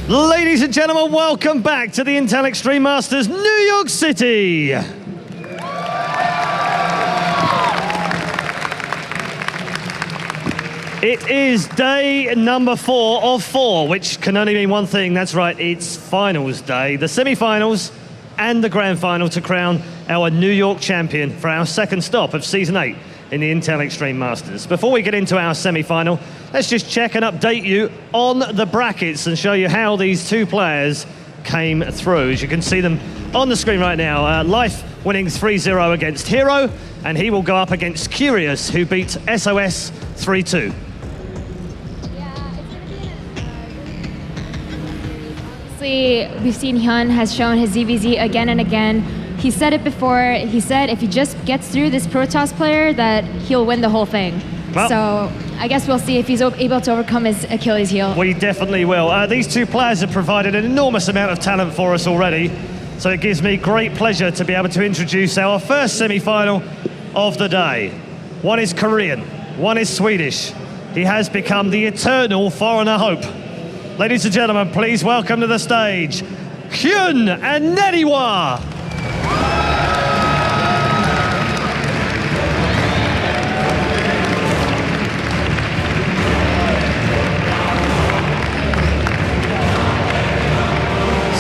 Ladies and gentlemen, welcome back to the Intel Extreme Masters, New York City. It is day number 4 of 4, which can only mean one thing. That's right, it's finals day. The semi-finals and the grand final to crown our New York champion for our second stop of Season 8 in the Intel Extreme Masters. Before we get into our semi-final, let's just check and update you on the brackets and show you how these two players came through. As you can see them on the screen right now, Life winning 3-0 against Hero, and he will go up against Curious, who beat SOS 3-2. We've seen HyuN has shown his ZVZ again and again. He said it before, he said if he just gets through this Protoss player that he'll win the whole thing. Well, so I guess we'll see if he's able to overcome his Achilles heel. We definitely will. These two players have provided an enormous amount of talent for us already, so it gives me great pleasure to be able to introduce our first semi-final of the day. One is Korean, one is Swedish. He has become the eternal foreigner hope. Ladies and gentlemen, please welcome to the stage, HyuN and NaNiwa.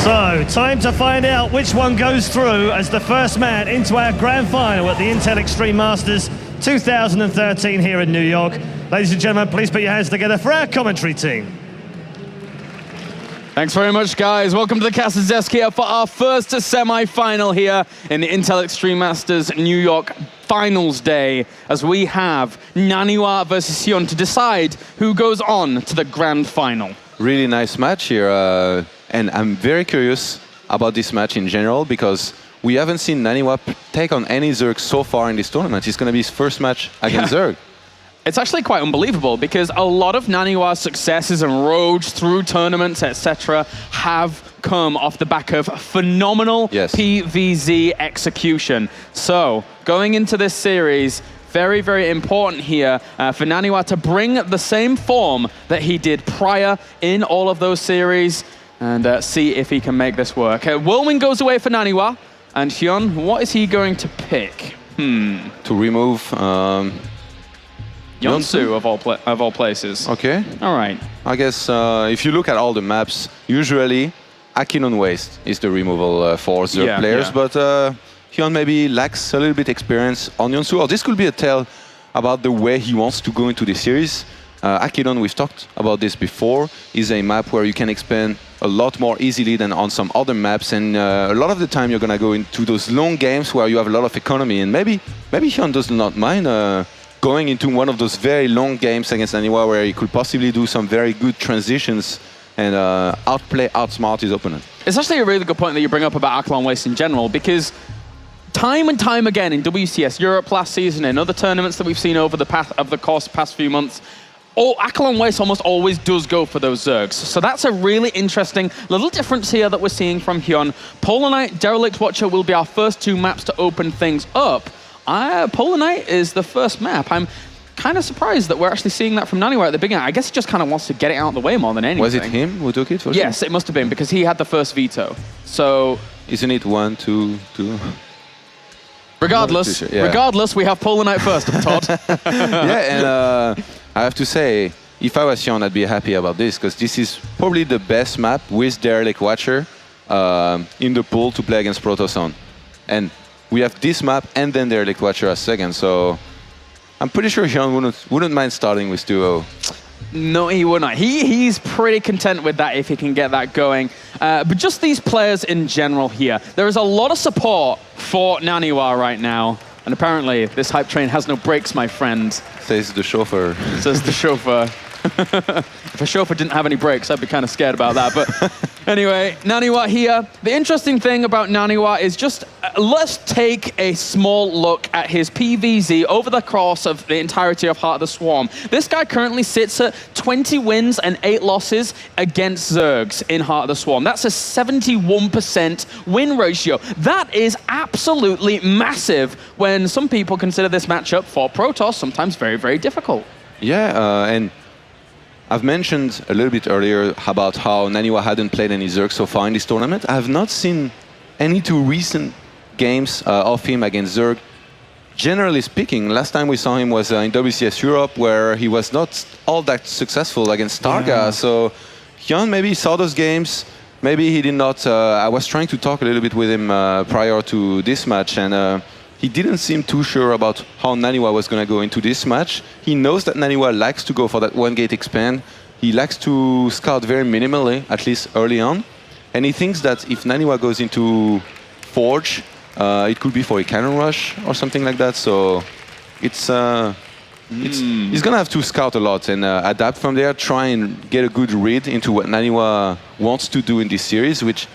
So, time to find out which one goes through as the first man into our grand final at the Intel Extreme Masters 2013 here in New York. Ladies and gentlemen, please put your hands together for our commentary team. Thanks very much, guys. Welcome to the Captain's Desk here for our first semi-final here in the Intel Extreme Masters New York Finals Day, as we have NaNiwa versus HyuN to decide who goes on to the grand final. Really nice match here, and I'm very curious about this match in general because we haven't seen NaNiwa take on any Zerg so far in this tournament. It's going to be his first match against Zerg. It's actually quite unbelievable because a lot of NaNiwa's successes and roads through tournaments, etc., have come off the back of phenomenal PVZ execution. So, going into this series, very, very important here for NaNiwa to bring the same form that he did prior in all of those series and see if he can make this work. Whirlwind goes away for NaNiwa, and HyuN, what is he going to pick? To remove... Yonsu of all places. Okay. All right. I guess if you look at all the maps, usually Akinon Waste is the removal for Zerg players, but HyuN maybe lacks a little bit experience on Yonsu, or this could be a tell about the way he wants to go into the series. Akinon, we've talked about this before, is a map where you can expand a lot more easily than on some other maps, and a lot of the time you're going to go into those long games where you have a lot of economy, and maybe HyuN does not mind going into one of those very long games against NaNiwa where he could possibly do some very good transitions and outplay, outsmart his opponent. It's actually a really good point that you bring up about Acheron Waste in general, because time and time again in WCS Europe last season and other tournaments that we've seen over the past few months, Acheron Waste almost always does go for those Zergs. So that's a really interesting little difference here that we're seeing from HyuN. Polar Knight, Derelict Watcher will be our first two maps to open things up. Polar Knight is the first map. I'm kind of surprised that we're actually seeing that from NaNiwa at the beginning. I guess he just kind of wants to get it out of the way more than anything. Was it him who took it? Yes, it must have been, because he had the first veto. So... Isn't it 1, 2, 2? Regardless, regardless, we have Polar Knight first, Todd. Yeah, and I have to say, if I was HyuN, I'd be happy about this, because this is probably the best map with Derelict Watcher in the pool to play against Protoss on. And we have this map and then Derelict Watcher as second, so I'm pretty sure HyuN wouldn't mind starting with 2-0. No, he would not. He's pretty content with that if he can get that going. But just these players in general here, there is a lot of support for NaNiwa right now. And apparently, this hype train has no brakes, my friend. Says the chauffeur. Says the chauffeur. If a chauffeur didn't have any brakes, I'd be kind of scared about that. But anyway, NaNiwa here. The interesting thing about NaNiwa is just let's take a small look at his PVZ over the course of the entirety of Heart of the Swarm. This guy currently sits at 20 wins and 8 losses against Zergs in Heart of the Swarm. That's a 71% win ratio. That is absolutely massive when some people consider this matchup for Protoss sometimes very, very difficult. Yeah, and I've mentioned a little bit earlier about how NaNiwa hadn't played any Zerg so far in this tournament. I have not seen any two recent games of him against Zerg. Generally speaking, last time we saw him was in WCS Europe, where he was not all that successful against Starga. Yeah. So HyuN maybe saw those games. Maybe he did not. I was trying to talk a little bit with him prior to this match, and he didn't seem too sure about how NaNiwa was going to go into this match. He knows that NaNiwa likes to go for that one gate expand. He likes to scout very minimally, at least early on. And he thinks that if NaNiwa goes into Forge, it could be for a cannon rush or something like that. So he's going to have to scout a lot and adapt from there, try and get a good read into what NaNiwa wants to do in this series, which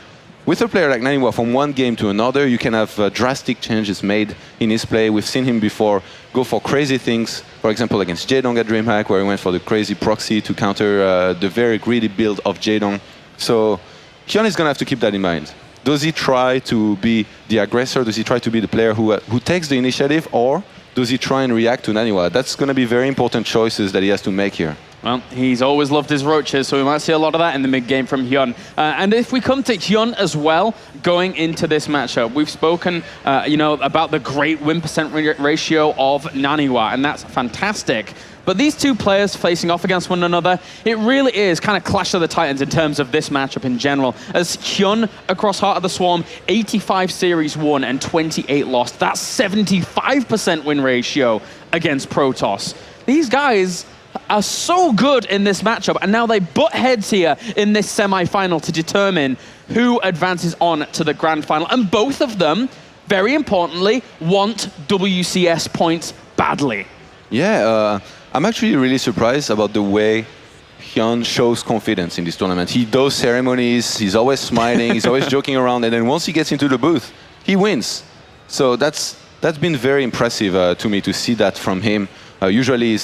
with a player like NaNiwa, from one game to another, you can have drastic changes made in his play. We've seen him before go for crazy things. For example, against Jaedong at DreamHack, where he went for the crazy proxy to counter the very greedy build of Jaedong. So HyuN is going to have to keep that in mind. Does he try to be the aggressor? Does he try to be the player who takes the initiative? Or does he try and react to NaNiwa? That's going to be very important choices that he has to make here. Well, he's always loved his roaches, so we might see a lot of that in the mid-game from HyuN. And if we come to HyuN as well, going into this matchup, we've spoken, about the great win percent ratio of NaNiwa, and that's fantastic. But these two players facing off against one another, it really is kind of Clash of the Titans in terms of this matchup in general. As HyuN across Heart of the Swarm, 85 series won and 28 lost. That's 75% win ratio against Protoss. These guys are so good in this matchup, and now they butt heads here in this semi-final to determine who advances on to the grand final. And both of them, very importantly, want WCS points badly. Yeah, I'm actually really surprised about the way HyuN shows confidence in this tournament. He does ceremonies, he's always smiling, he's always joking around, and then once he gets into the booth, he wins. So that's been very impressive to me to see that from him. Usually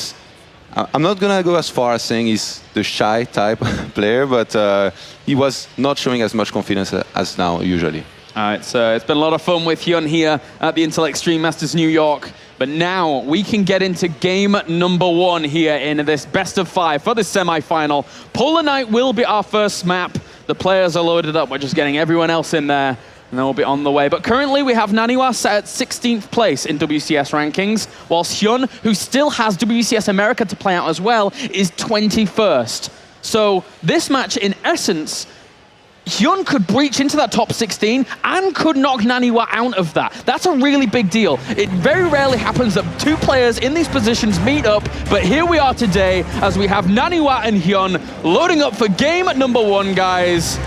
I'm not going to go as far as saying he's the shy type player, but he was not showing as much confidence as now, usually. It's been a lot of fun with HyuN here at the Intel Extreme Masters New York. But now we can get into game number 1 here in this best of 5 for the semi-final. Polar Night will be our first map. The players are loaded up. We're just getting everyone else in there, and they'll be on the way. But currently we have NaNiwa set at 16th place in WCS rankings, whilst HyuN, who still has WCS America to play out as well, is 21st. So this match, in essence, HyuN could breach into that top 16 and could knock NaNiwa out of that. That's a really big deal. It very rarely happens that two players in these positions meet up, but here we are today as we have NaNiwa and HyuN loading up for game number 1, guys.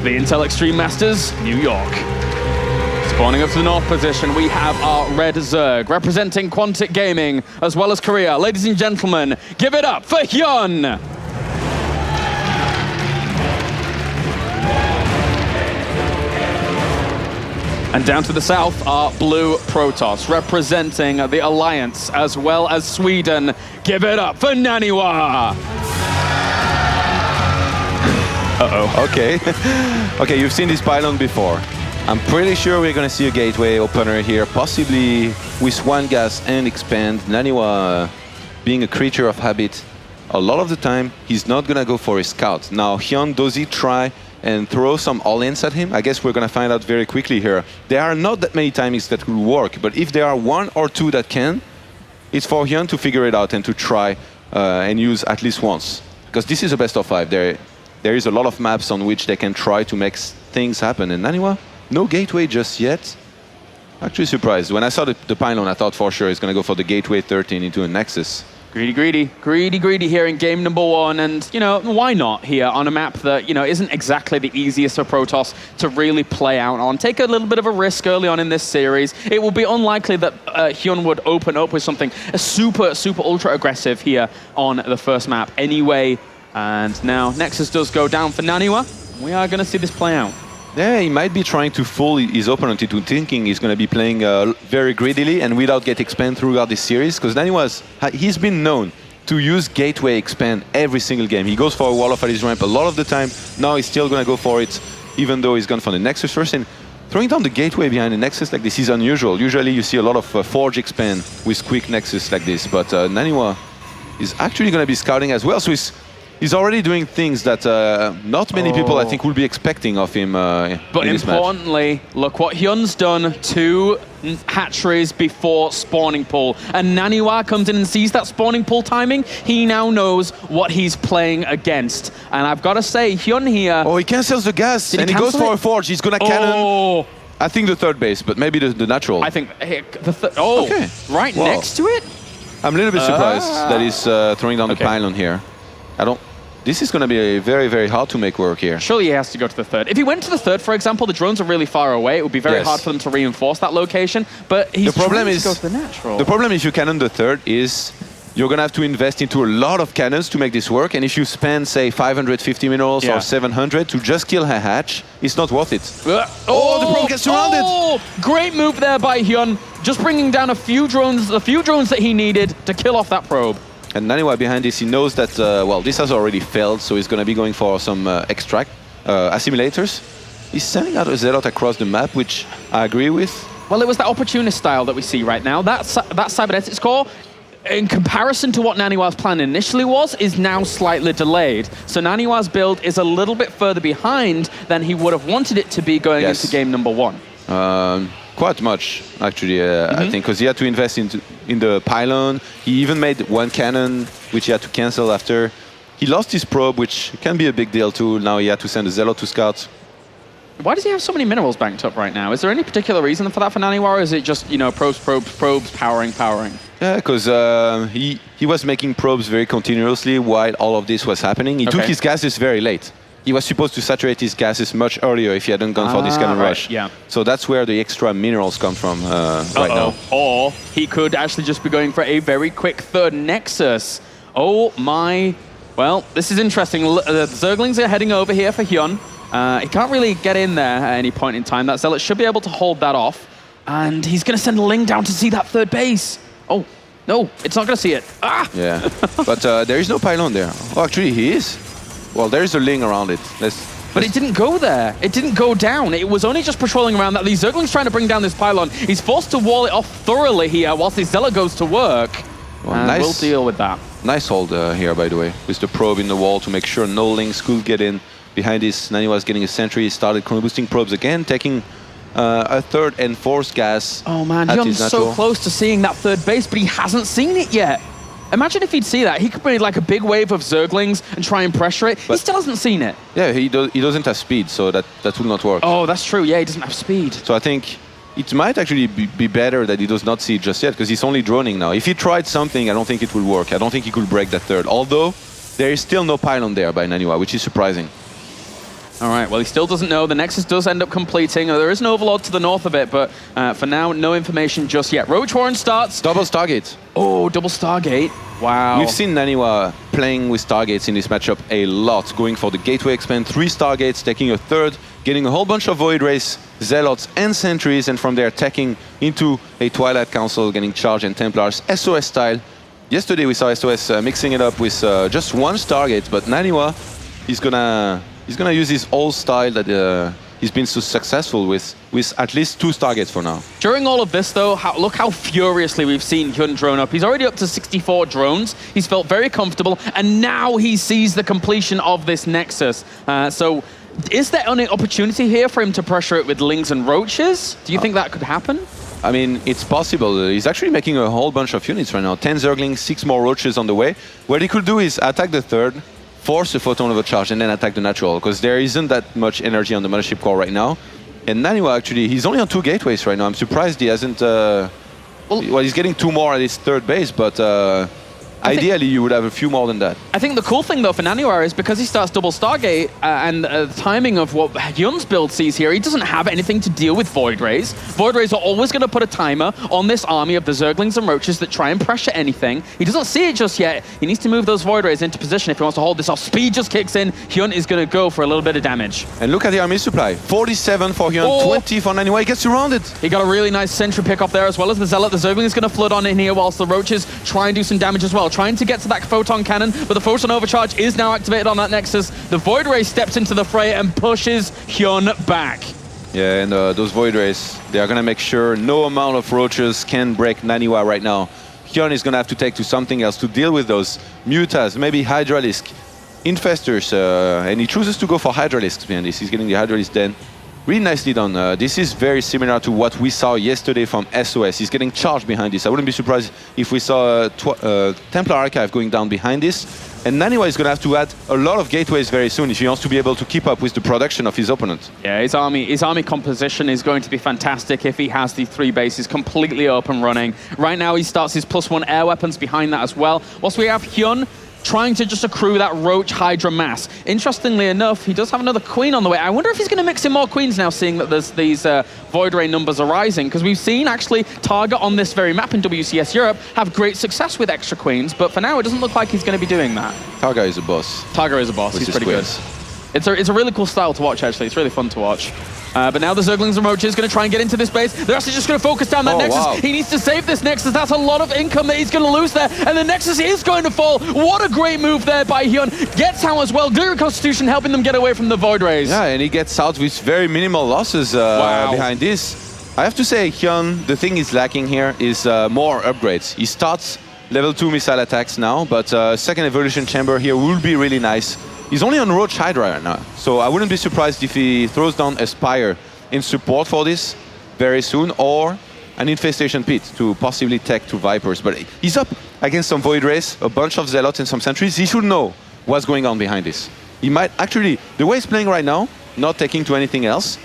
The Intel Extreme Masters, New York. Spawning up to the north position, we have our Red Zerg, representing Quantic Gaming, as well as Korea. Ladies and gentlemen, give it up for HyuN! And down to the south are Blue Protoss, representing the Alliance, as well as Sweden. Give it up for NaNiwa! Uh-oh. Okay. Okay, you've seen this pylon before. I'm pretty sure we're going to see a gateway opener here, possibly with one gas and expand. NaNiwa, being a creature of habit, a lot of the time, he's not going to go for a scout. Now, HyuN, does he try and throw some all-ins at him? I guess we're going to find out very quickly here. There are not that many timings that will work, but if there are 1 or 2 that can, it's for HyuN to figure it out and to try and use at least once. Because this is a best of 5. There is a lot of maps on which they can try to make things happen. And NaNiwa, no gateway just yet. Actually surprised. When I saw the pylon, I thought for sure he's going to go for the gateway 13 into a Nexus. Greedy here in game number 1, and why not here on a map that isn't exactly the easiest for Protoss to really play out on. Take a little bit of a risk early on in this series. It will be unlikely that HyuN would open up with something super ultra aggressive here on the first map anyway. And now Nexus does go down for NaNiwa. We are going to see this play out. Yeah, he might be trying to fool his opponent into thinking he's going to be playing very greedily and without get expand throughout this series, because he's been known to use gateway expand every single game. He goes for a wall off at his ramp a lot of the time. Now he's still going to go for it, even though he's gone for the Nexus first. And throwing down the gateway behind the Nexus like this is unusual. Usually you see a lot of Forge expand with quick Nexus like this, but NaNiwa is actually going to be scouting as well. So he's already doing things that not many people, I think, will be expecting of him But in this match. importantly, look what HyuN's done. 2 hatcheries before spawning pool. And NaNiwa comes in and sees that spawning pool timing. He now knows what he's playing against. And I've got to say, HyuN here... Oh, he cancels the gas, and he goes for a forge. He's going to cannon. I think the third base, but maybe the natural. I think the okay. Right next to it? I'm a little bit surprised that he's throwing down the pylon here. This is going to be very, very hard to make work here. Surely he has to go to the third. If he went to the third, for example, the drones are really far away. It would be very hard for them to reinforce that location. But he's trying to go to the natural. The problem if you cannon the third is you're going to have to invest into a lot of cannons to make this work. And if you spend, say, 550 minerals or 700 to just kill a hatch, it's not worth it. The probe gets surrounded. Great move there by HyuN. Just bringing down a few drones that he needed to kill off that probe. And NaNiwa behind this, he knows that, well, this has already failed, so he's going to be going for some extract assimilators. He's sending out a Zealot across the map, which I agree with. Well, it was that opportunist style that we see right now. That cybernetics core, in comparison to what NaNiwa's plan initially was, is now slightly delayed. So NaNiwa's build is a little bit further behind than he would have wanted it to be going into game number 1. Quite much, actually, I think, because he had to invest in the pylon. He even made 1 cannon, which he had to cancel after. He lost his probe, which can be a big deal too. Now he had to send a Zealot to scout. Why does he have so many minerals banked up right now? Is there any particular reason for that for NaNiwa, or is it just, you know, probes, powering? Yeah, because he was making probes very continuously while all of this was happening. He took his gases very late. He was supposed to saturate his gases much earlier if he hadn't gone for this cannon rush. Yeah. So that's where the extra minerals come from right now. Or he could actually just be going for a very quick third Nexus. Oh my. Well, this is interesting. The Zerglings are heading over here for HyuN. He can't really get in there at any point in time. That Zealot should be able to hold that off. And he's going to send Ling down to see that third base. Oh, no, it's not going to see it. Ah! Yeah, but there is no pylon there. Oh, actually, he is. Well, there is a Ling around it. But it didn't go there. It didn't go down. It was only just patrolling around that. The Zergling's trying to bring down this pylon. He's forced to wall it off thoroughly here whilst his Zealot goes to work. Well, and we'll deal with that. Nice hold here, by the way, with the probe in the wall to make sure no Lings could get in. Behind this, NaNiwa is getting a sentry. He started boosting probes again, taking a third and fourth gas. Oh man, HyuN's so close to seeing that third base, but he hasn't seen it yet. Imagine if he'd see that. He could bring like a big wave of Zerglings and try and pressure it. But he still hasn't seen it. Yeah, he doesn't have speed, so that will not work. Oh, that's true. Yeah, he doesn't have speed. So I think it might actually be better that he does not see it just yet, because he's only droning now. If he tried something, I don't think it will work. I don't think he could break that third. Although, there is still no pylon there by NaNiwa, which is surprising. All right, well, he still doesn't know. The Nexus does end up completing. There is an Overlord to the north of it, but for now, no information just yet. Roach Warren starts. Double Stargate. Oh, double Stargate. Wow. We've seen NaNiwa playing with Stargates in this matchup a lot, going for the Gateway Expand, 3 Stargates, taking a third, getting a whole bunch of Void Rays, Zealots, and Sentries, and from there attacking into a Twilight Council, getting Charge and Templars, SOS style. Yesterday we saw SOS mixing it up with just 1 Stargate, but NaNiwa, he's gonna use his old style that he's been so successful with at least 2 Stargates for now. During all of this, though, look how furiously we've seen HyuN drone up. He's already up to 64 drones. He's felt very comfortable, and now he sees the completion of this Nexus. So is there any opportunity here for him to pressure it with Lings and Roaches? Do you think that could happen? I mean, it's possible. He's actually making a whole bunch of units right now. 10 Zerglings, 6 more Roaches on the way. What he could do is attack the third, force a photon overcharge, and then attack the natural, because there isn't that much energy on the Mothership Core right now. And NaNiwa, actually, he's only on 2 gateways right now. I'm surprised he hasn't... well, he's getting 2 more at his third base, but ideally you would have a few more than that. I think the cool thing, though, for NaNiwa is because he starts double Stargate and the timing of what HyuN's build sees here, he doesn't have anything to deal with Void Rays. Void Rays are always going to put a timer on this army of the Zerglings and Roaches that try and pressure anything. He doesn't see it just yet. He needs to move those Void Rays into position if he wants to hold this off. Speed just kicks in. HyuN is going to go for a little bit of damage. And look at the army supply. 47 for HyuN, 20 for NaNiwa. He gets surrounded. He got a really nice sentry pick up there as well as the Zealot. The Zergling is going to flood on in here whilst the Roaches try and do some damage as well. Trying to get to that photon cannon, but the photon overcharge is now activated on that Nexus. The Void Ray steps into the fray and pushes HyuN back. Yeah, and those Void Rays, they are going to make sure no amount of Roaches can break NaNiwa right now. HyuN is going to have to take to something else to deal with those Mutas, maybe Hydralisk. Infestors, and he chooses to go for Hydralisks behind this. He's getting the Hydralisk then. Really nicely done. This is very similar to what we saw yesterday from SOS. He's getting charged behind this. I wouldn't be surprised if we saw Templar Archive going down behind this. And NaNiwa is going to have to add a lot of gateways very soon if he wants to be able to keep up with the production of his opponent. Yeah, his army composition is going to be fantastic if he has the 3 bases completely up and running. Right now he starts his +1 air weapons behind that as well. Whilst we have HyuN trying to just accrue that Roach Hydra mass. Interestingly enough, he does have another Queen on the way. I wonder if he's going to mix in more Queens now, seeing that there's these Void Ray numbers are rising, because we've seen actually Targa on this very map in WCS Europe have great success with extra Queens, but for now it doesn't look like he's going to be doing that. Targa is a boss. Targa is a boss, he's pretty good. It's a really cool style to watch, actually. It's really fun to watch. But now the Zerglings and Roaches going to try and get into this base. They're actually just going to focus down that Nexus. Wow. He needs to save this Nexus. That's a lot of income that he's going to lose there. And the Nexus is going to fall. What a great move there by HyuN. Gets out as well. Glitter Constitution helping them get away from the Void Rays. Yeah, and he gets out with very minimal losses behind this. I have to say, HyuN, the thing he's lacking here is more upgrades. He starts level 2 missile attacks now, but second evolution chamber here will be really nice. He's only on Roach Hydra right now, so I wouldn't be surprised if he throws down Aspire in support for this very soon, or an Infestation Pit to possibly tech to Vipers. But he's up against some Void Rays, a bunch of Zealots and some Sentries. He should know what's going on behind this. He might actually, the way he's playing right now, not taking to anything else,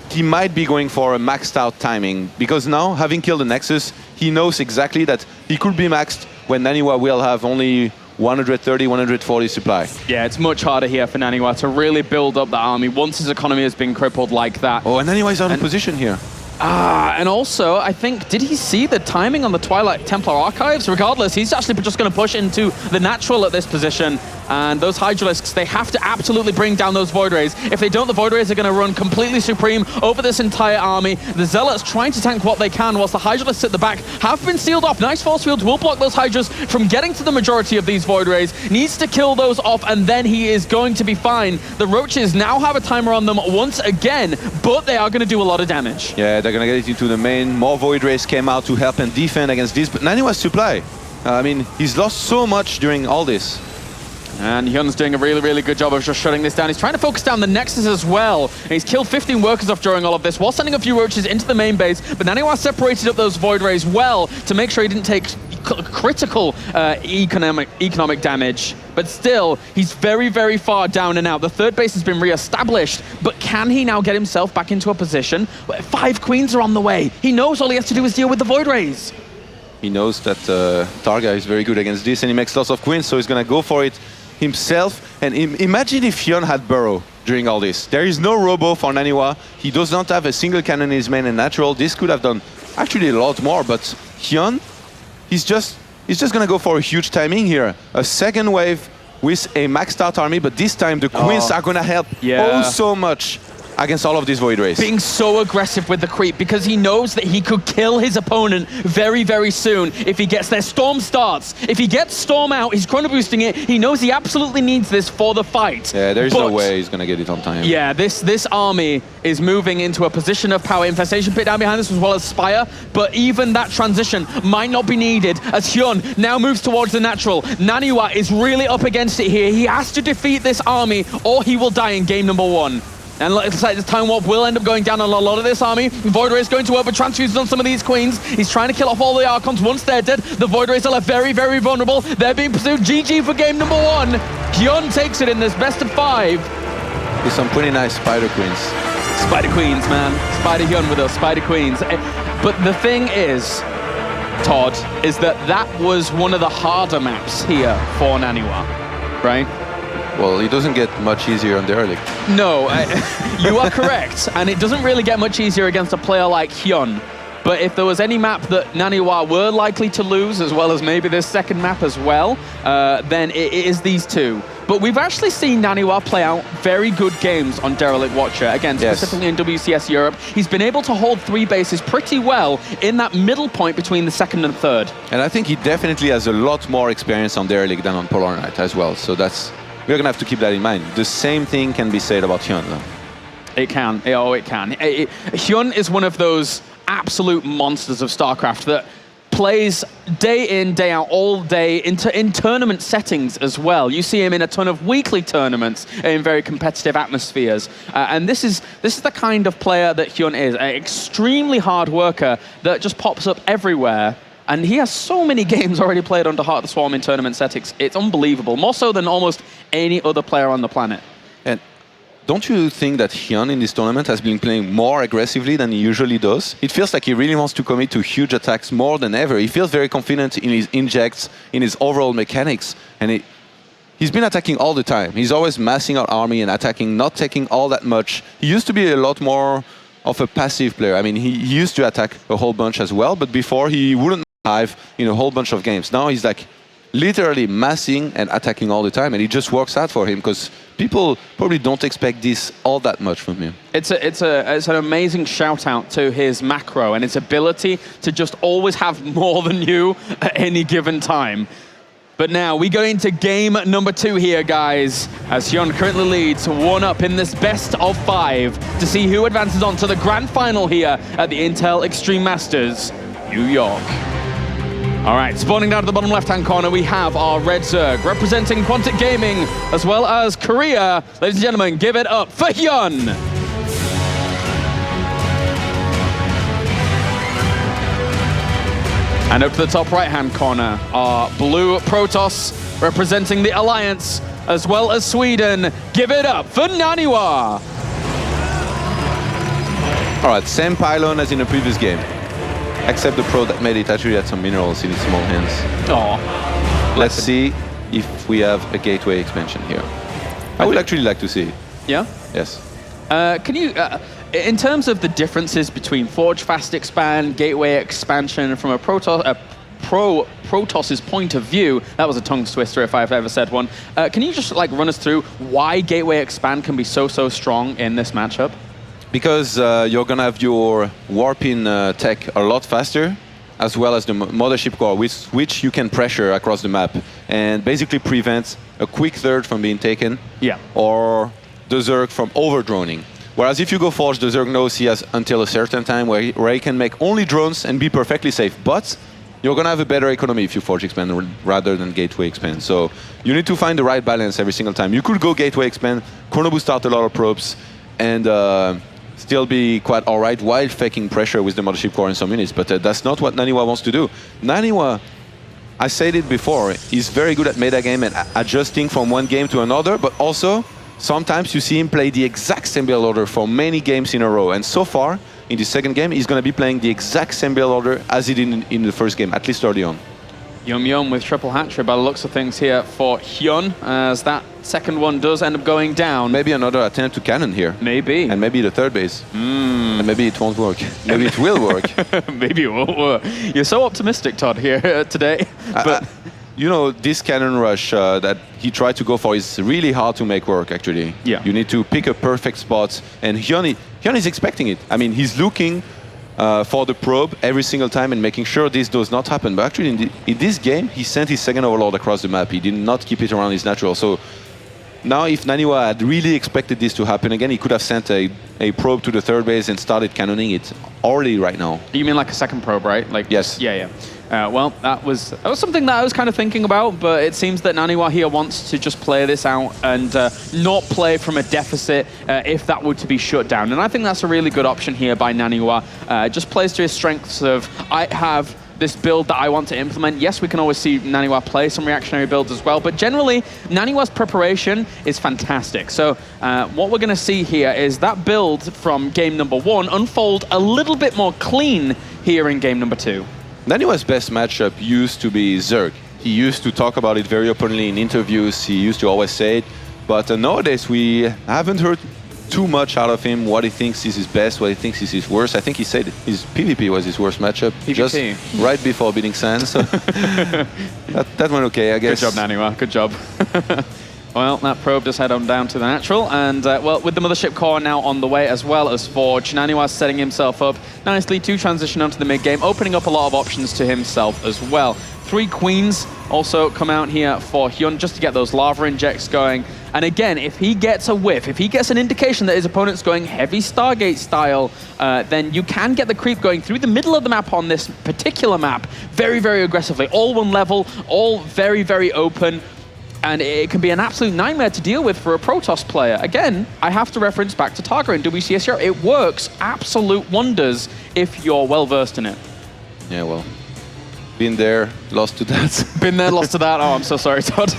he might be going for a maxed out timing, because now, having killed the Nexus, he knows exactly that he could be maxed when NaNiwa will have only 130, 140 supply. Yeah, it's much harder here for NaNiwa to really build up the army once his economy has been crippled like that. Oh, and NaNiwa is out of position here. And also, I think, did he see the timing on the Twilight Templar Archives? Regardless, he's actually just going to push into the natural at this position. And those Hydralisks, they have to absolutely bring down those Void Rays. If they don't, the Void Rays are going to run completely supreme over this entire army. The Zealots trying to tank what they can, whilst the Hydralisks at the back have been sealed off. Nice force fields will block those Hydras from getting to the majority of these Void Rays. Needs to kill those off, and then he is going to be fine. The Roaches now have a timer on them once again, but they are going to do a lot of damage. Yeah, they're going to get it into the main. More Void Rays came out to help and defend against this, but NaNiwa's supply. I mean, he's lost so much during all this. And HyuN's doing a really, really good job of just shutting this down. He's trying to focus down the Nexus as well. And he's killed 15 workers off during all of this, while sending a few Roaches into the main base. But NaNiwa separated up those Void Rays well to make sure he didn't take critical economic damage. But still, he's very, very far down and out. The third base has been re-established, but can he now get himself back into a position where 5 Queens are on the way? He knows all he has to do is deal with the Void Rays. He knows that Targa is very good against this, and he makes lots of Queens, so he's going to go for it himself. And imagine if HyuN had Burrow during all this. There is no Robo for NaNiwa. He does not have a single cannon in his main and natural. This could have done actually a lot more, but HyuN, he's just going to go for a huge timing here. A second wave with a maxed out army, but this time the Queens are going to help so much against all of these Void Rays. Being so aggressive with the creep, because he knows that he could kill his opponent very, very soon if he gets there. Storm starts. If he gets Storm out, he's chrono boosting it. He knows he absolutely needs this for the fight. Yeah, there's no way he's going to get it on time. Yeah, this army is moving into a position of power. Infestation Pit down behind this, as well as Spire, but even that transition might not be needed as HyuN now moves towards the natural. NaNiwa is really up against it here. He has to defeat this army or he will die in game number 1. And looks like this Time Warp will end up going down on a lot of this army. Void Ray is going to over-transfuse on some of these Queens. He's trying to kill off all the Archons. Once they're dead, the Void Rays are left very, very vulnerable. They're being pursued. GG for game number 1. HyuN takes it in this best of 5. With some pretty nice Spider Queens. Spider Queens, man. Spider HyuN with us, Spider Queens. But the thing is, Todd, is that was one of the harder maps here for NaNiwa, right? Well, it doesn't get much easier on Derelict. No, you are correct. And it doesn't really get much easier against a player like HyuN. But if there was any map that NaNiwa were likely to lose, as well as maybe this second map as well, then it is these two. But we've actually seen NaNiwa play out very good games on Derelict Watcher. Again, specifically in WCS Europe. He's been able to hold 3 bases pretty well in that middle point between the second and third. And I think he definitely has a lot more experience on Derelict than on Polar Knight as well. So we're going to have to keep that in mind. The same thing can be said about HyuN, though. It can. Oh, it can. HyuN is one of those absolute monsters of StarCraft that plays day in, day out, all day in tournament settings as well. You see him in a ton of weekly tournaments in very competitive atmospheres. And this is the kind of player that HyuN is, an extremely hard worker that just pops up everywhere. And he has so many games already played under Heart of the Swarm in tournament settings. It's unbelievable, more so than almost any other player on the planet. And don't you think that HyuN in this tournament has been playing more aggressively than he usually does? It feels like he really wants to commit to huge attacks more than ever. He feels very confident in his injects, in his overall mechanics, and he's been attacking all the time. He's always massing out army and attacking, not taking all that much. He used to be a lot more of a passive player. I mean, he used to attack a whole bunch as well, but before he wouldn't hive in a whole bunch of games. Now he's like literally massing and attacking all the time, and it just works out for him because people probably don't expect this all that much from him. It's an amazing shout out to his macro and his ability to just always have more than you at any given time. But now we go into game number 2 here, guys, as HyuN currently leads 1-up in this best of 5 to see who advances on to the grand final here at the Intel Extreme Masters, New York. All right, spawning down to the bottom left-hand corner, we have our Red Zerg representing Quantic Gaming as well as Korea. Ladies and gentlemen, give it up for HyuN. And up to the top right-hand corner, our Blue Protoss representing the Alliance as well as Sweden. Give it up for NaNiwa. All right, same pylon as in the previous game. Except the pro that made it actually had some minerals in its small hands. Oh, let's see if we have a gateway expansion here. I would actually like to see it. Yeah? Yes. Can you, in terms of the differences between Forge Fast Expand, Gateway Expansion from a Protoss's point of view, that was a tongue twister if I've ever said one. Can you just like run us through why Gateway Expand can be so strong in this matchup? Because you're going to have your warping tech a lot faster, as well as the mothership core, which you can pressure across the map and basically prevent a quick third from being taken, or the Zerg from over-droning. Whereas if you go Forge, the Zerg knows he has until a certain time where he can make only drones and be perfectly safe. But you're going to have a better economy if you Forge Expand rather than Gateway Expand. So you need to find the right balance every single time. You could go Gateway Expand, chrono boost out a lot of probes, and still be quite all right while faking pressure with the mothership core in some units, but that's not what NaNiwa wants to do. NaNiwa, I said it before, is very good at metagame and adjusting from one game to another, but also sometimes you see him play the exact same build order for many games in a row, and so far in the second game he's going to be playing the exact same build order as he did in the first game, at least early on. Yum with triple hatchery by the looks of things here for HyuN, as that second one does end up going down. Maybe another attempt to cannon here. Maybe. And maybe the third base. And maybe it won't work. Maybe it will work. Maybe it won't work. You're so optimistic, Todd, here today. But you know, this cannon rush that he tried to go for is really hard to make work, actually. Yeah. You need to pick a perfect spot, and HyuN is expecting it. I mean, he's looking for the probe every single time and making sure this does not happen. But actually, in this game, he sent his second overlord across the map. He did not keep it around his natural. So now, if NaNiwa had really expected this to happen again, he could have sent a probe to the third base and started cannoning it already right now. You mean like a second probe, right? Like yes. Yeah. Well, that was something that I was kind of thinking about, but it seems that NaNiwa here wants to just play this out and not play from a deficit if that were to be shut down. And I think that's a really good option here by NaNiwa. Just plays to his strengths of, I have this build that I want to implement. Yes, we can always see NaNiwa play some reactionary builds as well, but generally, NaNiwa's preparation is fantastic. So what we're going to see here is that build from game number 1 unfold a little bit more clean here in game number 2. NaNiwa's best matchup used to be Zerg. He used to talk about it very openly in interviews. He used to always say it. But nowadays, we haven't heard too much out of him, what he thinks is his best, what he thinks is his worst. I think he said his PvP was his worst matchup. PvP. Just right before beating Sans. So that went okay, I guess. Good job, NaNiwa. Good job. Well, that probe does head on down to the natural, and well, with the Mothership core now on the way as well as Forge, NaNiwa setting himself up nicely to transition onto the mid-game, opening up a lot of options to himself as well. 3 Queens also come out here for HyuN just to get those lava injects going. And again, if he gets a whiff, if he gets an indication that his opponent's going heavy Stargate style, then you can get the creep going through the middle of the map on this particular map very, very aggressively. All one level, all very, very open. And it can be an absolute nightmare to deal with for a Protoss player. Again, I have to reference back to Targa in WCS Europe. It works absolute wonders if you're well-versed in it. Yeah, well, been there, lost to that. Been there, lost to that. Oh, I'm so sorry, Todd.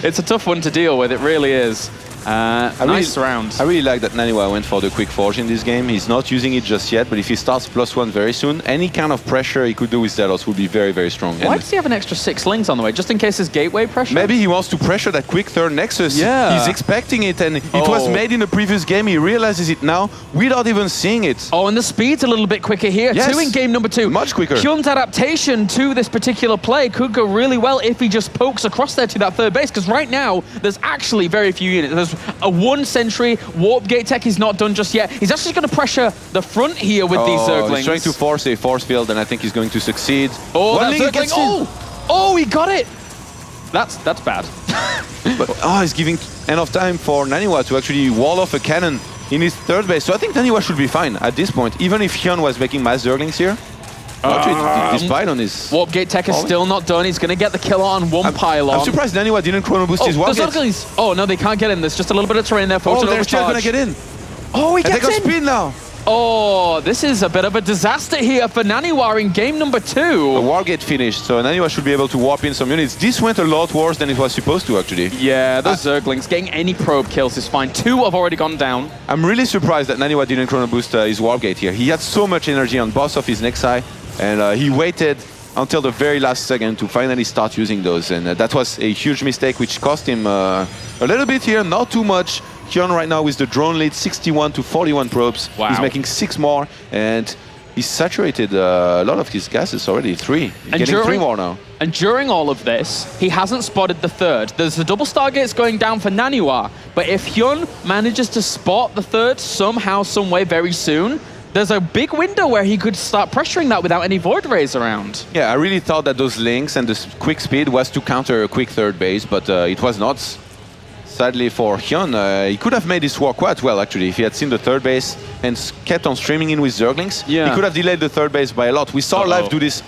It's a tough one to deal with, it really is. Nice round. I really like that NaNiwa went for the quick forge in this game. He's not using it just yet, but if he starts +1 very soon, any kind of pressure he could do with Zealous would be very, very strong. Why does he have an extra 6 links on the way? Just in case his gateway pressure? Maybe he wants to pressure that quick third Nexus. Yeah. He's expecting it, and it was made in the previous game. He realizes it now without even seeing it. Oh, and the speed's a little bit quicker here, yes. too, in game number 2. Much quicker. HyuN's adaptation to this particular play could go really well if he just pokes across there to that third base, because right now, there's actually very few units. There's a 1 sentry, warp gate tech is not done just yet. He's actually going to pressure the front here with these Zerglings. He's trying to force a force field, and I think he's going to succeed. Oh, that Zergling, oh, he got it! That's bad. But he's giving enough time for NaNiwa to actually wall off a cannon in his third base. So I think NaNiwa should be fine at this point, even if HyuN was making mass Zerglings here. This pylon is... Warp gate tech is still not done. He's going to get the kill on one pylon. I'm surprised NaNiwa didn't chrono boost his warp gates. Oh, no, they can't get in. There's just a little bit of terrain there. Oh, they're still going to get in. Oh, he gets in. They got speed now. Oh, this is a bit of a disaster here for NaNiwa in game number 2. The warp gate finished, so NaNiwa should be able to warp in some units. This went a lot worse than it was supposed to, actually. Yeah, those Zerglings, getting any probe kills is fine. 2 have already gone down. I'm really surprised that NaNiwa didn't chrono boost his warp gate here. He had so much energy on boss of his Nexi, and he waited until the very last second to finally start using those. And that was a huge mistake, which cost him a little bit here, not too much. HyuN right now with the drone lead, 61 to 41 probes. Wow. He's making 6 more, and he's saturated a lot of his gases already. 3. He's getting 3 more now. And during all of this, he hasn't spotted the third. There's the double Stargates going down for NaNiwa, but if HyuN manages to spot the third somehow, some way very soon, there's a big window where he could start pressuring that without any Void Rays around. Yeah, I really thought that those links and the quick speed was to counter a quick third base, but it was not. Sadly for HyuN, he could have made this work quite well, actually, if he had seen the third base and kept on streaming in with Zerglings. Yeah. He could have delayed the third base by a lot. We saw Live do this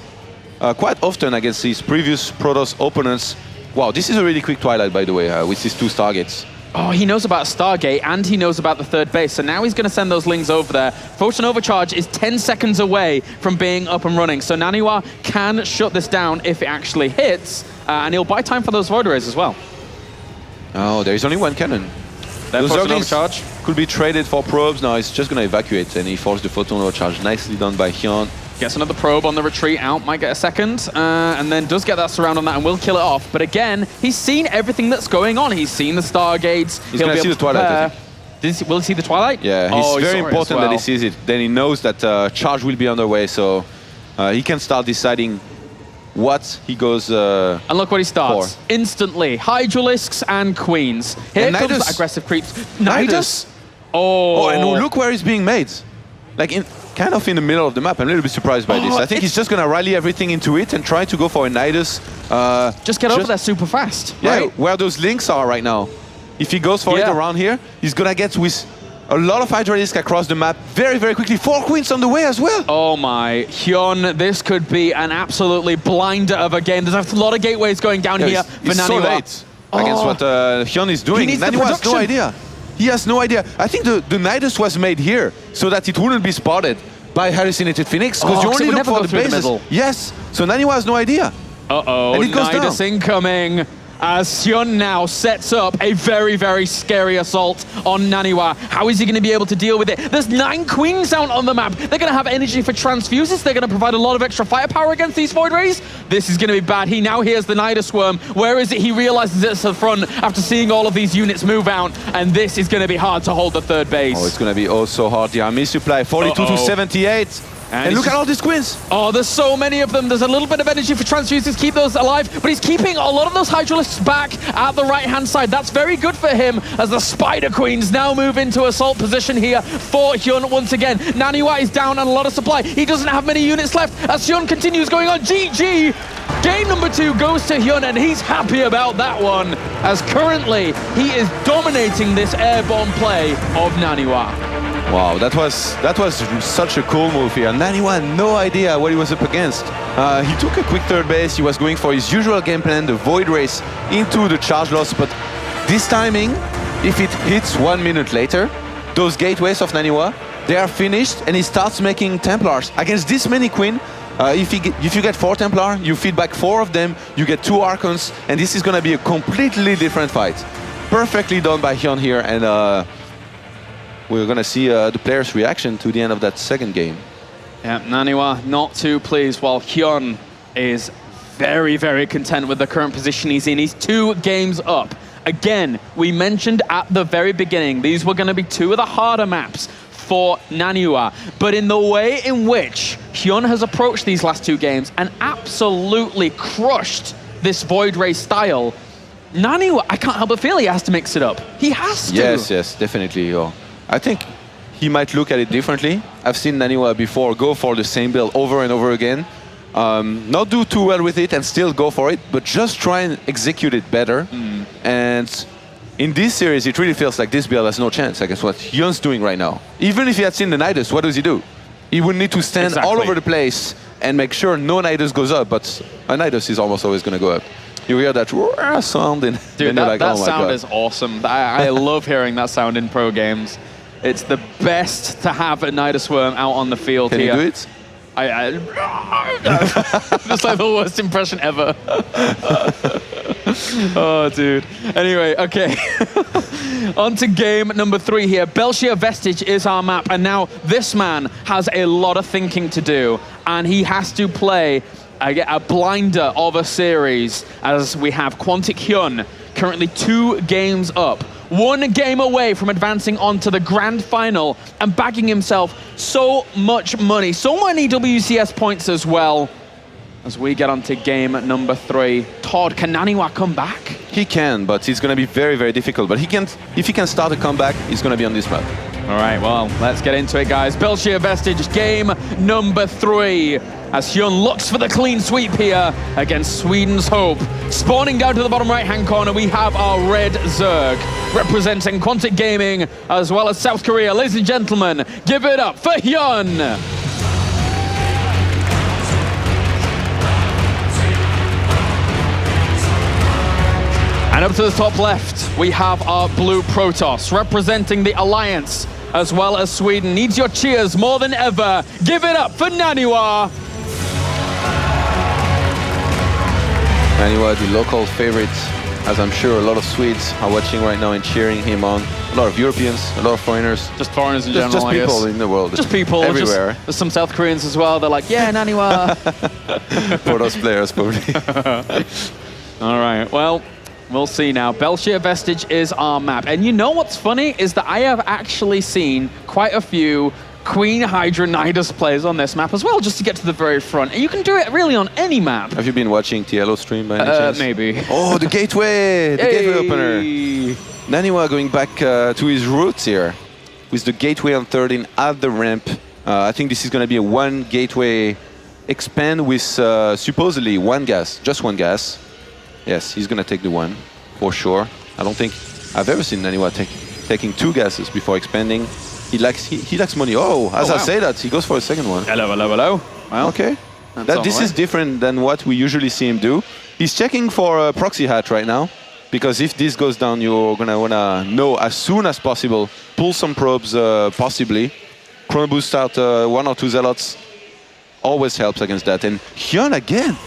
quite often against his previous Protoss opponents. Wow, this is a really quick Twilight, by the way, with his 2 Stargates. Oh, he knows about Stargate and he knows about the third base. So now he's going to send those Lings over there. Photon Overcharge is 10 seconds away from being up and running. So NaNiwa can shut this down if it actually hits. And he'll buy time for those Void Rays as well. Oh, there is only 1 cannon. Those Photon Overcharge could be traded for probes. Now it's just going to evacuate, and he forced the Photon Overcharge. Nicely done by HyuN. Gets another probe on the retreat out, might get a second, and then does get that surround on that and will kill it off. But again, he's seen everything that's going on. He's seen the Stargates. He's going to see the Twilight, I think. Will he see the Twilight? Yeah, it's very important that he sees it. Then he knows that charge will be underway, so he can start deciding what he goes and look what he starts. For. Instantly, Hydralisks and Queens. Here comes the aggressive creeps. Nidus? Oh, and look where he's being made. Like, kind of in the middle of the map. I'm a little bit surprised by this. I think he's just going to rally everything into it and try to go for a Nidus. Just get over there super fast, yeah, right? Where those links are right now. If he goes for it around here, he's going to get with a lot of Hydralisk across the map very, very quickly. 4 Queens on the way as well. Oh my, HyuN, this could be an absolutely blinder of a game. There's a lot of gateways going down here for NaNiwa. So late against what HyuN is doing. NaNiwa has no idea. He has no idea. I think the Nidus was made here so that it wouldn't be spotted by Hallucinated Phoenix, because you only look for the bases. Yes, so NaNiwa has no idea. Uh-oh, and it goes Nidus incoming. As HyuN now sets up a very, very scary assault on NaNiwa. How is he going to be able to deal with it? There's 9 Queens out on the map. They're going to have energy for transfuses. They're going to provide a lot of extra firepower against these Void Rays. This is going to be bad. He now hears the Nidus Swarm. Where is it? He realizes it's at the front after seeing all of these units move out. And this is going to be hard to hold the third base. Oh, it's going to be oh so hard. Yeah, missupply. 42 to 78. And look at all these queens. Oh, there's so many of them. There's a little bit of energy for transfuses to keep those alive, but he's keeping a lot of those Hydralisks back at the right-hand side. That's very good for him as the Spider Queens now move into assault position here for HyuN once again. NaNiwa is down on a lot of supply. He doesn't have many units left as HyuN continues going on. GG! Game number 2 goes to HyuN, and he's happy about that one, as currently he is dominating this airborne play of NaNiwa. Wow, that was such a cool move here. NaNiwa had no idea what he was up against. He took a quick third base. He was going for his usual game plan, the Void Race into the charge loss. But this timing, if it hits 1 minute later, those gateways of NaNiwa, they are finished, and he starts making Templars. Against this many Queen, if you get 4 Templar, you feed back 4 of them, you get 2 Archons, and this is going to be a completely different fight. Perfectly done by HyuN here, and we're going to see the players' reaction to the end of that second game. Yeah, NaNiwa not too pleased, while HyuN is very, very content with the current position he's in. He's 2 games up. Again, we mentioned at the very beginning, these were going to be 2 of the harder maps for NaNiwa. But in the way in which HyuN has approached these last 2 games and absolutely crushed this Void Race style, NaNiwa, I can't help but feel he has to mix it up. He has to. Yes, definitely. I think he might look at it differently. I've seen NaNiwa before go for the same build over and over again. Not do too well with it and still go for it, but just try and execute it better. And in this series, it really feels like this build has no chance against what HyuN's doing right now. Even if he had seen the Nidus, what does he do? He would need to stand all over the place and make sure no Nidus goes up, but a Nidus is almost always going to go up. You hear that sound, and dude, like, that oh sound is awesome. I love hearing that sound in pro games. It's the best to have a Nidus Worm out on the field here. Can you do it? That's like the worst impression ever. Oh, dude. Anyway, okay. On to game number 3 here. Belshir Vestige is our map, and now this man has a lot of thinking to do, and he has to play a blinder of a series, as we have Quantic HyuN currently 2 games up, 1 game away from advancing on to the grand final and bagging himself so much money, so many WCS points as well. As we get on to game number 3, Todd, can NaNiwa come back? He can, but it's going to be very, very difficult. But if he can start a comeback, he's going to be on this map. All right, well, let's get into it, guys. Belshir Vestige, game number 3. As HyuN looks for the clean sweep here against Sweden's Hope. Spawning down to the bottom right-hand corner, we have our red Zerg, representing Quantic Gaming, as well as South Korea. Ladies and gentlemen, give it up for HyuN! And up to the top left, we have our blue Protoss, representing the Alliance, as well as Sweden. Needs your cheers more than ever. Give it up for NaNiwa! NaNiwa, the local favorite, as I'm sure a lot of Swedes are watching right now and cheering him on. A lot of Europeans, a lot of foreigners. Just foreigners in general, just I guess. Just people in the world. Just people. Everywhere. There's some South Koreans as well. They're like, yeah, NaNiwa. For those players, probably. All right, well, we'll see now. Belshir Vestige is our map. And you know what's funny is that I have actually seen quite a few Queen Hydra Nidus players on this map as well, just to get to the very front. And you can do it really on any map. Have you been watching TLO stream by any chance? Maybe. Oh, the gateway! The gateway opener. NaNiwa going back to his roots here with the gateway on 13 at the ramp. I think this is going to be a 1 gateway expand with supposedly 1 gas, just 1 gas. Yes, he's going to take the 1 for sure. I don't think I've ever seen NaNiwa taking 2 gases before expanding. He likes money. Oh, as I say that, he goes for a second one. Hello. Well, okay. This is different than what we usually see him do. He's checking for a proxy hat right now, because if this goes down, you're going to want to know as soon as possible. Pull some probes, possibly. Chrono boost out 1 or 2 zealots. Always helps against that. And HyuN again,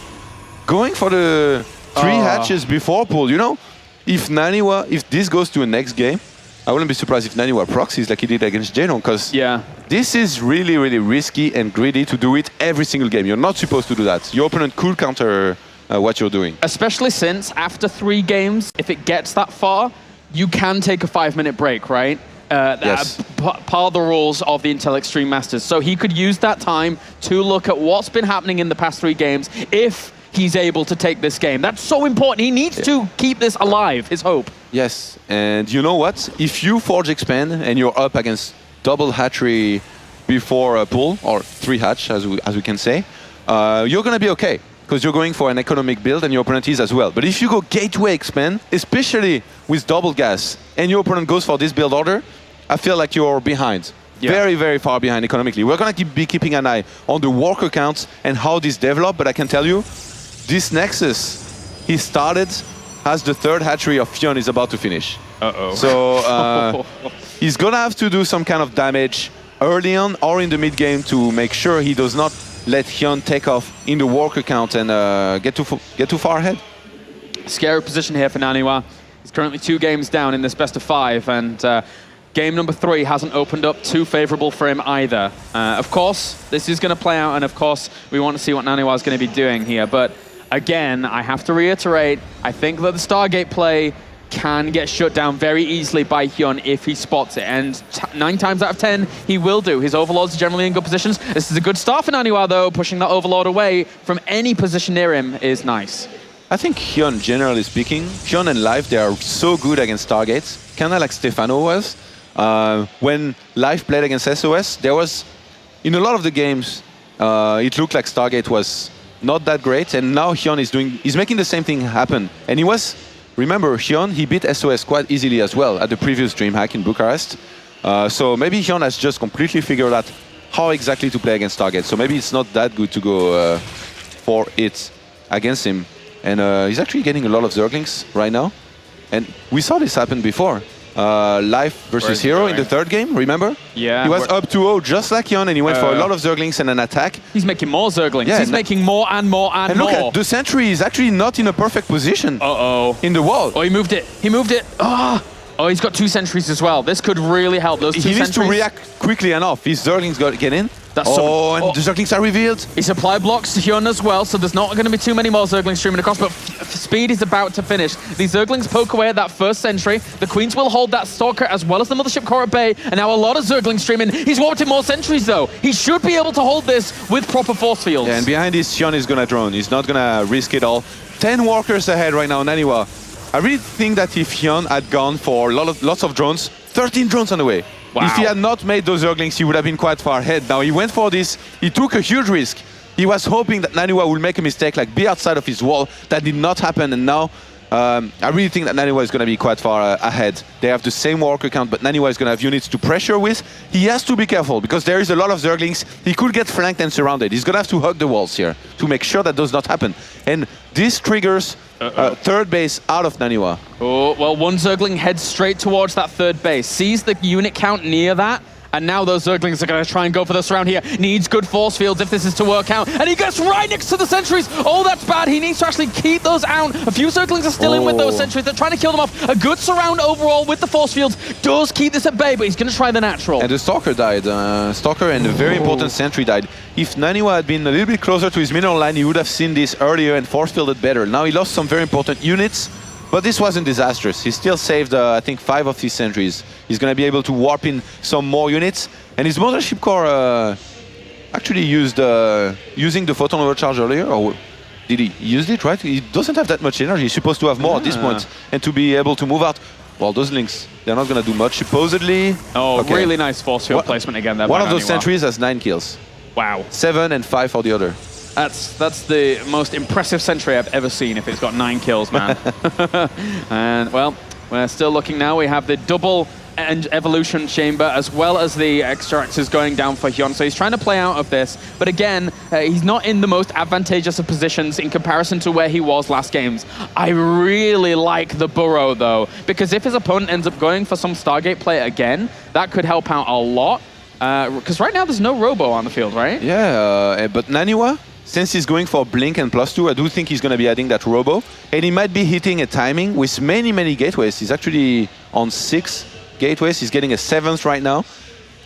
going for the 3 hatches before pull. You know, if this goes to a next game, I wouldn't be surprised if NaNiwa proxies like he did against Genon, because this is really, really risky and greedy to do it every single game. You're not supposed to do that. Your opponent could counter what you're doing. Especially since after 3 games, if it gets that far, you can take a 5-minute break, right? Yes. Part of the rules of the Intel Extreme Masters. So he could use that time to look at what's been happening in the past 3 games if he's able to take this game. That's so important. He needs to keep this alive, his hope. Yes, and you know what? If you Forge Expand and you're up against double hatchery before a pull, or 3 hatch, as we can say, you're going to be okay, because you're going for an economic build and your opponent is as well. But if you go Gateway Expand, especially with double gas, and your opponent goes for this build order, I feel like you're behind. Yeah. Very, very far behind economically. We're going to be keeping an eye on the worker counts and how this develop, but I can tell you, this Nexus, he started as the 3rd hatchery of HyuN is about to finish. Uh-oh. So he's going to have to do some kind of damage early on or in the mid game to make sure he does not let HyuN take off in the worker count and get too far ahead. Scary position here for NaNiwa. He's currently 2 games down in this best of 5, and game number 3 hasn't opened up too favorable for him either. Of course, this is going to play out, and of course, we want to see what NaNiwa is going to be doing here. But again, I have to reiterate, I think that the Stargate play can get shut down very easily by HyuN if he spots it, and 9 times out of 10, he will do. His Overlords are generally in good positions. This is a good start for NaNiwa, though. Pushing that Overlord away from any position near him is nice. I think HyuN, generally speaking, HyuN and Life, they are so good against Stargates, kind of like Stefano was. When Life played against SOS, there was, in a lot of the games, it looked like Stargate was not that great, and now HyuN is making the same thing happen. And he was, remember, HyuN, he beat SOS quite easily as well at the previous DreamHack in Bucharest. So maybe HyuN has just completely figured out how exactly to play against Stargate. So maybe it's not that good to go for it against him. And he's actually getting a lot of Zerglings right now. And we saw this happen before. Life versus Hero in the 3rd game, remember? Yeah. He was up 2-0 just like HyuN, and he went for a lot of Zerglings and an attack. He's making more Zerglings. Yeah, he's making more and more and more. And look, the sentry is actually not in a perfect position in the wall. Oh, he moved it. He moved it. Oh, he's got 2 sentries as well. This could really help. Those 2 sentries. He needs to react quickly enough. His Zerglings got to get in. That's and the Zerglings are revealed. He supply blocks to HyuN as well, so there's not going to be too many more Zerglings streaming across, but speed is about to finish. These Zerglings poke away at that first sentry. The Queens will hold that Stalker as well as the Mothership Core at bay, and now a lot of Zerglings streaming. He's warped in more sentries, though. He should be able to hold this with proper force fields. Yeah, and behind this, HyuN is going to drone. He's not going to risk it all. 10 walkers ahead right now, NaNiwa. I really think that if HyuN had gone for lots of drones, 13 drones on the way. Wow. If he had not made those Zerglings, he would have been quite far ahead. Now he went for this. He took a huge risk. He was hoping that NaNiwa would make a mistake, like be outside of his wall. That did not happen, and now I really think that NaNiwa is going to be quite far ahead. They have the same worker count, but NaNiwa is going to have units to pressure with. He has to be careful, because there is a lot of Zerglings. He could get flanked and surrounded. He's going to have to hug the walls here to make sure that does not happen. And this triggers 3rd base out of NaNiwa. Oh, well, 1 Zergling heads straight towards that 3rd base, sees the unit count near that, and now those Zerglings are going to try and go for the surround here. Needs good force fields if this is to work out, and he gets right next to the sentries. Oh, that's bad. He needs to actually keep those out. A few Zerglings are still in with those sentries. They're trying to kill them off. A good surround overall with the force fields does keep this at bay, but he's going to try the natural. And the Stalker died. Stalker and a very important sentry died. If NaNiwa had been a little bit closer to his mineral line, he would have seen this earlier and force fielded better. Now he lost some very important units, but this wasn't disastrous. He still saved, I think, 5 of his sentries. He's going to be able to warp in some more units. And his Mothership Core actually used using the Photon Overcharge earlier, or did he use it, right? He doesn't have that much energy. He's supposed to have more at this point, and to be able to move out. Well, those links, they're not going to do much, supposedly. Oh, okay. Really nice force field placement again there. One of those sentries has 9 kills. Wow. 7 and 5 for the other. That's the most impressive sentry I've ever seen if it's got 9 kills, man. And, well, we're still looking now. We have the double evolution chamber as well as the extractors going down for HyuN. So he's trying to play out of this. But again, he's not in the most advantageous of positions in comparison to where he was last games. I really like the burrow, though, because if his opponent ends up going for some Stargate play again, that could help out a lot. Because right now there's no Robo on the field, right? Yeah, but NaNiwa, since he's going for Blink and +2, I do think he's going to be adding that Robo. And he might be hitting a timing with many, many gateways. He's actually on 6 gateways. He's getting a 7th right now.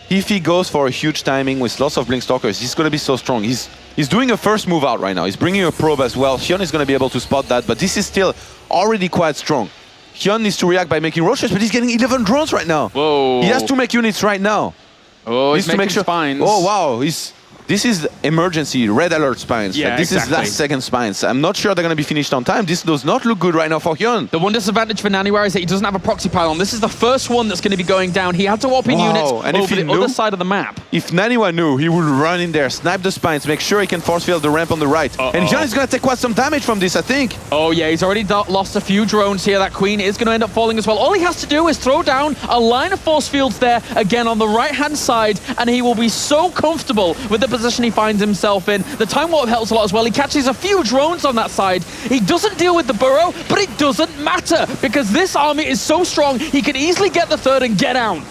If he goes for a huge timing with lots of Blink Stalkers, he's going to be so strong. He's doing a first move out right now. He's bringing a probe as well. HyuN is going to be able to spot that, but this is still already quite strong. HyuN needs to react by making roaches, but he's getting 11 drones right now. Whoa. He has to make units right now. Oh, he's making spines. Oh, wow. This is emergency red alert spines. Yeah, this is last second spines. I'm not sure they're going to be finished on time. This does not look good right now for HyuN. The one disadvantage for NaNiwa is that he doesn't have a proxy pylon. This is the first one that's going to be going down. He had to warp in units and over the other side of the map. If NaNiwa knew, he would run in there, snipe the spines, make sure he can force field the ramp on the right. And HyuN is going to take quite some damage from this, I think. Oh yeah, he's already lost a few drones here. That queen is going to end up falling as well. All he has to do is throw down a line of force fields there, again on the right-hand side, and he will be so comfortable with the position he finds himself in. The time warp helps a lot as well. He catches a few drones on that side. He doesn't deal with the burrow, but it doesn't matter because this army is so strong, he can easily get the third and get out.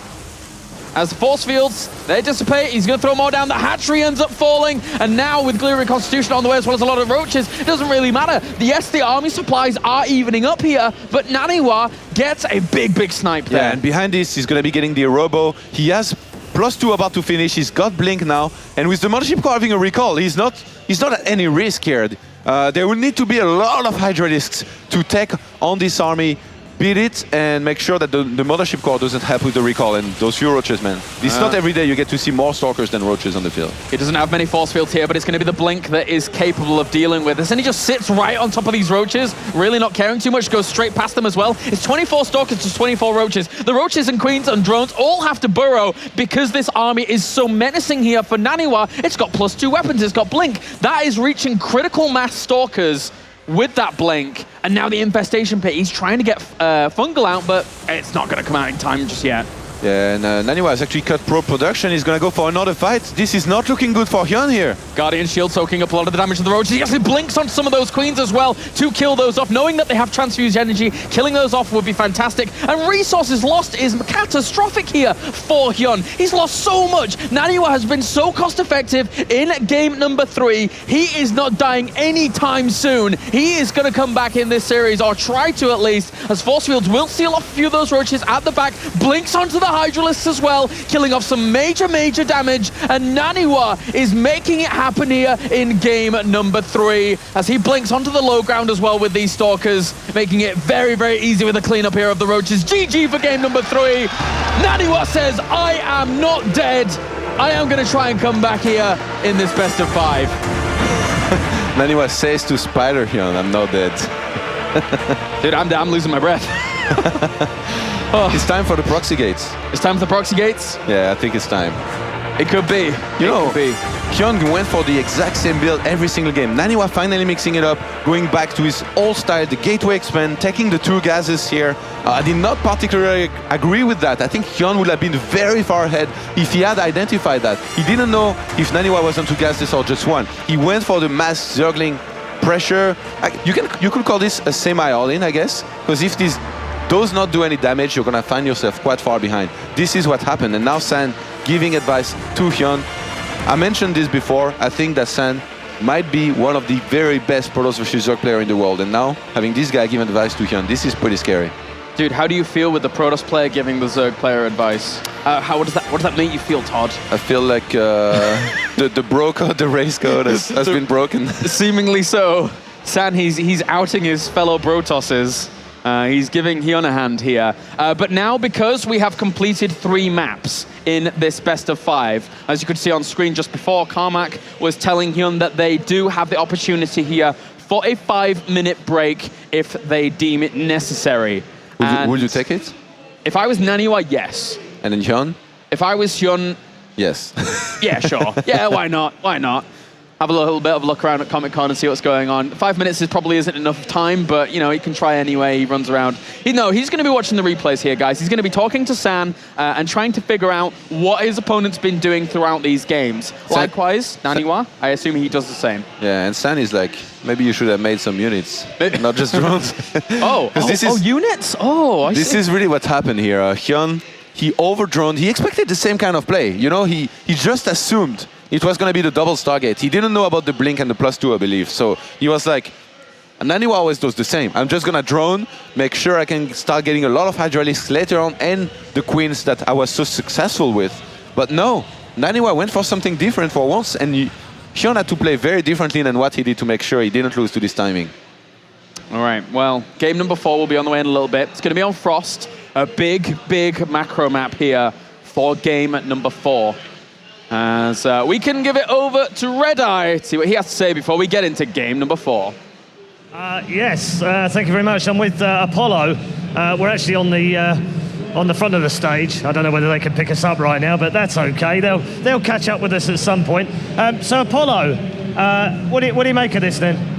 As the force fields, they dissipate, he's going to throw more down. The hatchery ends up falling, and now with Glittering Constitution on the way as well as a lot of roaches, it doesn't really matter. Yes, the army supplies are evening up here, but NaNiwa gets a big snipe there. Yeah, and behind this, he's going to be getting the Robo. He has +2 about to finish. He's got Blink now, and with the Mothership Core having a recall, he's not at any risk here. There will need to be a lot of Hydralisks to take on this army, beat it, and make sure that the Mothership Core doesn't help with the recall and those few roaches, man. It's not every day you get to see more Stalkers than roaches on the field. He doesn't have many force fields here, but it's going to be the Blink that is capable of dealing with this. And he just sits right on top of these roaches, really not caring too much, goes straight past them as well. It's 24 Stalkers to 24 roaches. The roaches and queens and drones all have to burrow because this army is so menacing here for NaNiwa. It's got +2 weapons, it's got Blink. That is reaching critical mass Stalkers with that Blink, and now the Infestation Pit. He's trying to get Fungal out, but it's not going to come out in time just yet. Yeah, and NaNiwa has actually cut pro production. He's going to go for another fight. This is not looking good for HyuN here. Guardian Shield soaking up a lot of the damage of the roaches. He actually blinks on some of those queens as well to kill those off. Knowing that they have transfused energy, killing those off would be fantastic. And resources lost is catastrophic here for HyuN. He's lost so much. NaNiwa has been so cost effective in game number 3. He is not dying anytime soon. He is going to come back in this series, or try to at least, as force fields will seal off a few of those roaches at the back. Blinks onto the Hydralisks as well, killing off some major damage, and NaNiwa is making it happen here in game number 3 as he blinks onto the low ground as well with these Stalkers, making it very easy with the cleanup here of the roaches. GG for game number 3. NaNiwa says, I am not dead. I am going to try and come back here in this best of 5. NaNiwa says to Spider HyuN, I'm not dead. Dude, I'm losing my breath. It's time for the proxy gates. It's time for the proxy gates? Yeah, I think it's time. It could be. You know, HyuN went for the exact same build every single game. NaNiwa finally mixing it up, going back to his old style, the Gateway Expand, taking the 2 gases here. I did not particularly agree with that. I think HyuN would have been very far ahead if he had identified that. He didn't know if NaNiwa was on 2 gases or just 1. He went for the mass Zergling pressure. You could call this a semi-all-in, I guess, because if this does not do any damage, you're going to find yourself quite far behind. This is what happened, and now San giving advice to HyuN. I mentioned this before. I think that San might be one of the very best Protoss vs Zerg player in the world, and now having this guy give advice to HyuN, this is pretty scary. Dude, how do you feel with the Protoss player giving the Zerg player advice? What does that make you feel, Todd? I feel like the bro code, the race code has been broken. Seemingly so. San, he's outing his fellow Protosses. He's giving HyuN a hand here. But now, because we have completed 3 maps in this best of 5, as you could see on screen just before, Carmack was telling HyuN that they do have the opportunity here for a 5-minute break if they deem it necessary. Would you take it? If I was NaNiwa, yes. And then HyuN? If I was HyuN... Yes. Yeah, sure. Yeah, why not? Why not? Have a little bit of a look around at Comic-Con and see what's going on. 5 minutes probably isn't enough time, but, you know, he can try anyway. He runs around. He's going to be watching the replays here, guys. He's going to be talking to San and trying to figure out what his opponent's been doing throughout these games. Likewise, NaNiwa, I assume he does the same. Yeah, and San is like, maybe you should have made some units, not just drones. Units? Oh, I see. This is really what happened here. HyuN, he overdroned. He expected the same kind of play. You know, he just assumed it was going to be the double Stargate. He didn't know about the Blink and the +2, I believe. So he was like, NaNiwa always does the same. I'm just going to drone, make sure I can start getting a lot of Hydralisks later on and the queens that I was so successful with. But no, NaNiwa went for something different for once, and HyuN had to play very differently than what he did to make sure he didn't lose to this timing. All right, well, game number 4 will be on the way in a little bit. It's going to be on Frost, a big, big macro map here for game number 4. As we can give it over to Redeye to see what he has to say before we get into game number 4. Yes, thank you very much. I'm with Apollo. We're actually on the front of the stage. I don't know whether they can pick us up right now, but that's okay. They'll catch up with us at some point. So Apollo, what do you make of this then?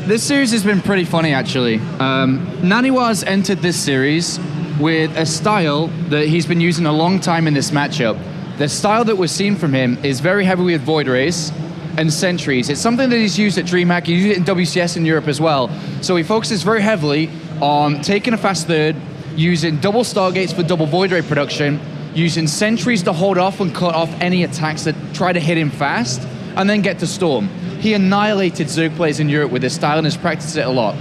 This series has been pretty funny, actually. NaNiwa's entered this series with a style that he's been using a long time in this matchup. The style that we're seeing from him is very heavy with Void Rays and Sentries. It's something that he's used at DreamHack. He used it in WCS in Europe as well. So he focuses very heavily on taking a fast third, using double Stargates for double Void Ray production, using Sentries to hold off and cut off any attacks that try to hit him fast, and then get to Storm. He annihilated Zerg players in Europe with this style and has practiced it a lot.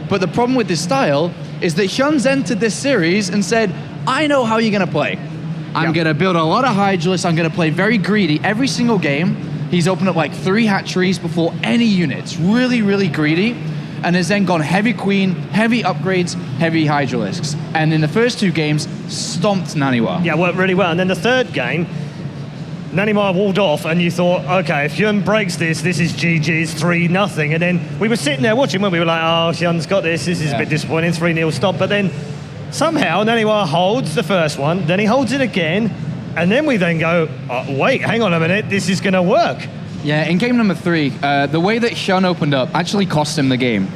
But the problem with this style is that HyuN's entered this series and said, I know how you're going to play. I'm going to build a lot of Hydralisks. I'm going to play very greedy. Every single game, he's opened up like 3 hatcheries before any units. Really, really greedy. And has then gone heavy Queen, heavy upgrades, heavy Hydralisks. And in the first 2 games, stomped NaNiwa. Yeah, worked really well. And then the third game, NaNiwa walled off, and you thought, okay, if HyuN breaks this is GG's 3-0. And then we were sitting there watching when we were like, oh, HyuN's got this. This is a bit disappointing, 3-0 stop. But then somehow NaNiwa holds the first one, then he holds it again, and then we then go, oh, wait, hang on a minute, this is going to work. Yeah, in game number 3, the way that HyuN opened up actually cost him the game.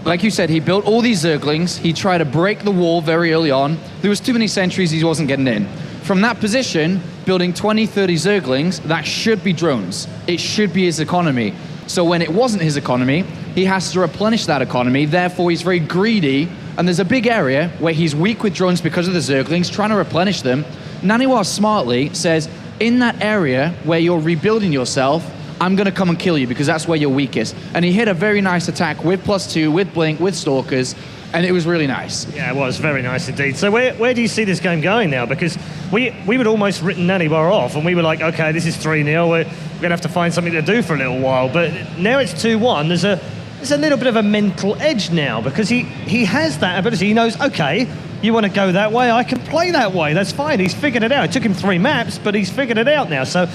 Like you said, he built all these Zerglings. He tried to break the wall very early on. There was too many Sentries, he wasn't getting in. From that position, building 20, 30 Zerglings, that should be drones. It should be his economy. So when it wasn't his economy, he has to replenish that economy. Therefore, he's very greedy. And there's a big area where he's weak with drones because of the Zerglings, trying to replenish them. NaNiwa smartly says, in that area where you're rebuilding yourself, I'm going to come and kill you because that's where you're weakest. And he hit a very nice attack with +2, with Blink, with Stalkers, and it was really nice. Yeah, it was very nice indeed. So where do you see this game going now? Because we would almost written NaNiwa off, and we were like, okay, this is 3-0. We're going to have to find something to do for a little while. But now it's 2-1. There's a little bit of a mental edge now because he has that ability. He knows, okay, you want to go that way, I can play that way. That's fine. He's figured it out. It took him 3 maps, but he's figured it out now. So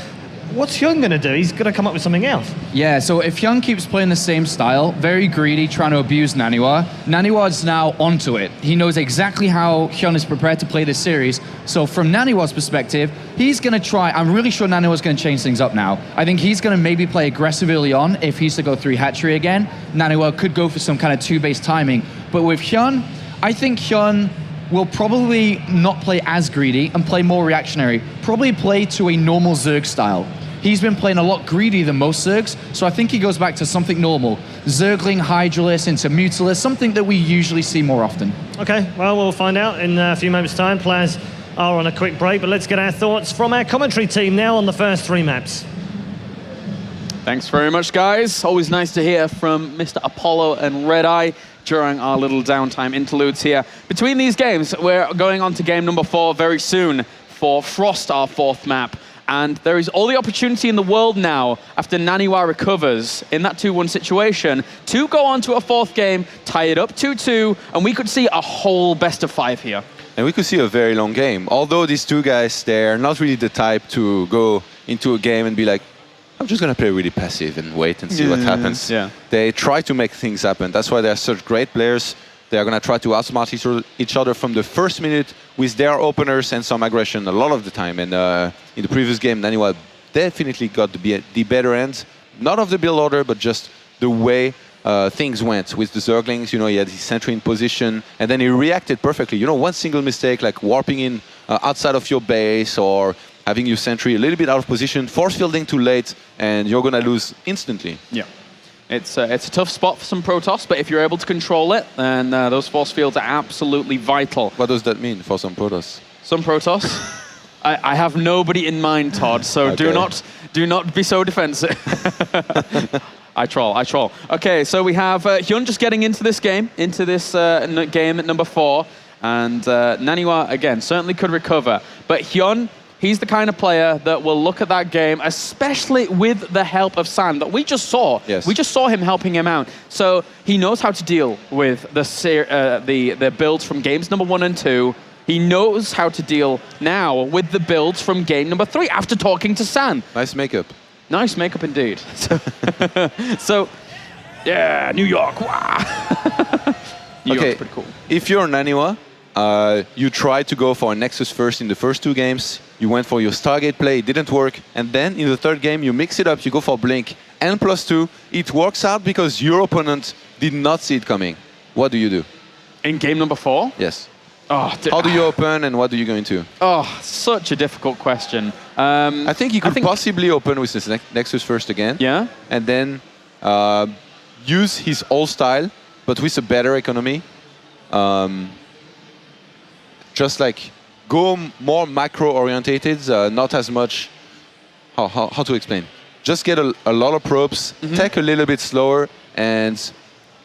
what's HyuN going to do? He's going to come up with something else. Yeah, so if HyuN keeps playing the same style, very greedy, trying to abuse NaNiwa, NaNiwa's now onto it. He knows exactly how HyuN is prepared to play this series. So from NaNiwa's perspective, he's going to try, I'm really sure NaNiwa's going to change things up now. I think he's going to maybe play aggressive early on. If he's to go 3 hatchery again, NaNiwa could go for some kind of 2-base timing. But with HyuN, I think HyuN will probably not play as greedy and play more reactionary. Probably play to a normal Zerg style. He's been playing a lot greedy than most Zergs, so I think he goes back to something normal. Zergling, Hydralisk, into Mutalisk, something that we usually see more often. Okay, well, we'll find out in a few moments' time. Players are on a quick break, but let's get our thoughts from our commentary team now on the first 3 maps. Thanks very much, guys. Always nice to hear from Mr. Apollo and Redeye during our little downtime interludes here. Between these games, we're going on to game number 4 very soon for Frost, our 4th map. And there is all the opportunity in the world now, after NaNiwa recovers in that 2-1 situation, to go on to a 4th game, tie it up 2-2, and we could see a whole best of 5 here. And we could see a very long game. Although these 2 guys, they're not really the type to go into a game and be like, I'm just going to play really passive and wait and see what happens. Yeah. They try to make things happen. That's why they're such great players. They are going to try to outsmart each other from the first minute with their openers and some aggression a lot of the time. And in the previous game, NaNiwa definitely got the better end. Not of the build order, but just the way things went with the Zerglings. You know, he had his sentry in position, and then he reacted perfectly. You know, one single mistake, like warping in outside of your base or having your sentry a little bit out of position, force fielding too late, and you're going to lose instantly. Yeah. It's a tough spot for some Protoss, but if you're able to control it, then those force fields are absolutely vital. What does that mean for some Protoss? Some Protoss? I have nobody in mind, Todd, so okay. do not be so defensive. I troll. Okay, so we have HyuN just getting into this game, game at number 4, and NaNiwa, again, certainly could recover. But HyuN, He's the kind of player that will look at that game, especially with the help of San that we just saw. Yes. We just saw him helping him out. So he knows how to deal with the builds from games number 1 and 2. He knows how to deal now with the builds from game number 3 after talking to San. Nice makeup. Nice makeup indeed. So yeah, New York. Wow. New York's pretty cool. If you're NaNiwa, you tried to go for a Nexus first in the first 2 games. You went for your Stargate play, it didn't work. And then in the 3rd game, you mix it up, you go for Blink and +2. It works out because your opponent did not see it coming. What do you do? In game number 4? Yes. Oh, how do you open and what do you go into? Oh, such a difficult question. I think you could possibly open with this Nexus first again. Yeah. And then use his old style, but with a better economy. Just like go more macro-orientated, not as much. How to explain? Just get a lot of probes, take a little bit slower, and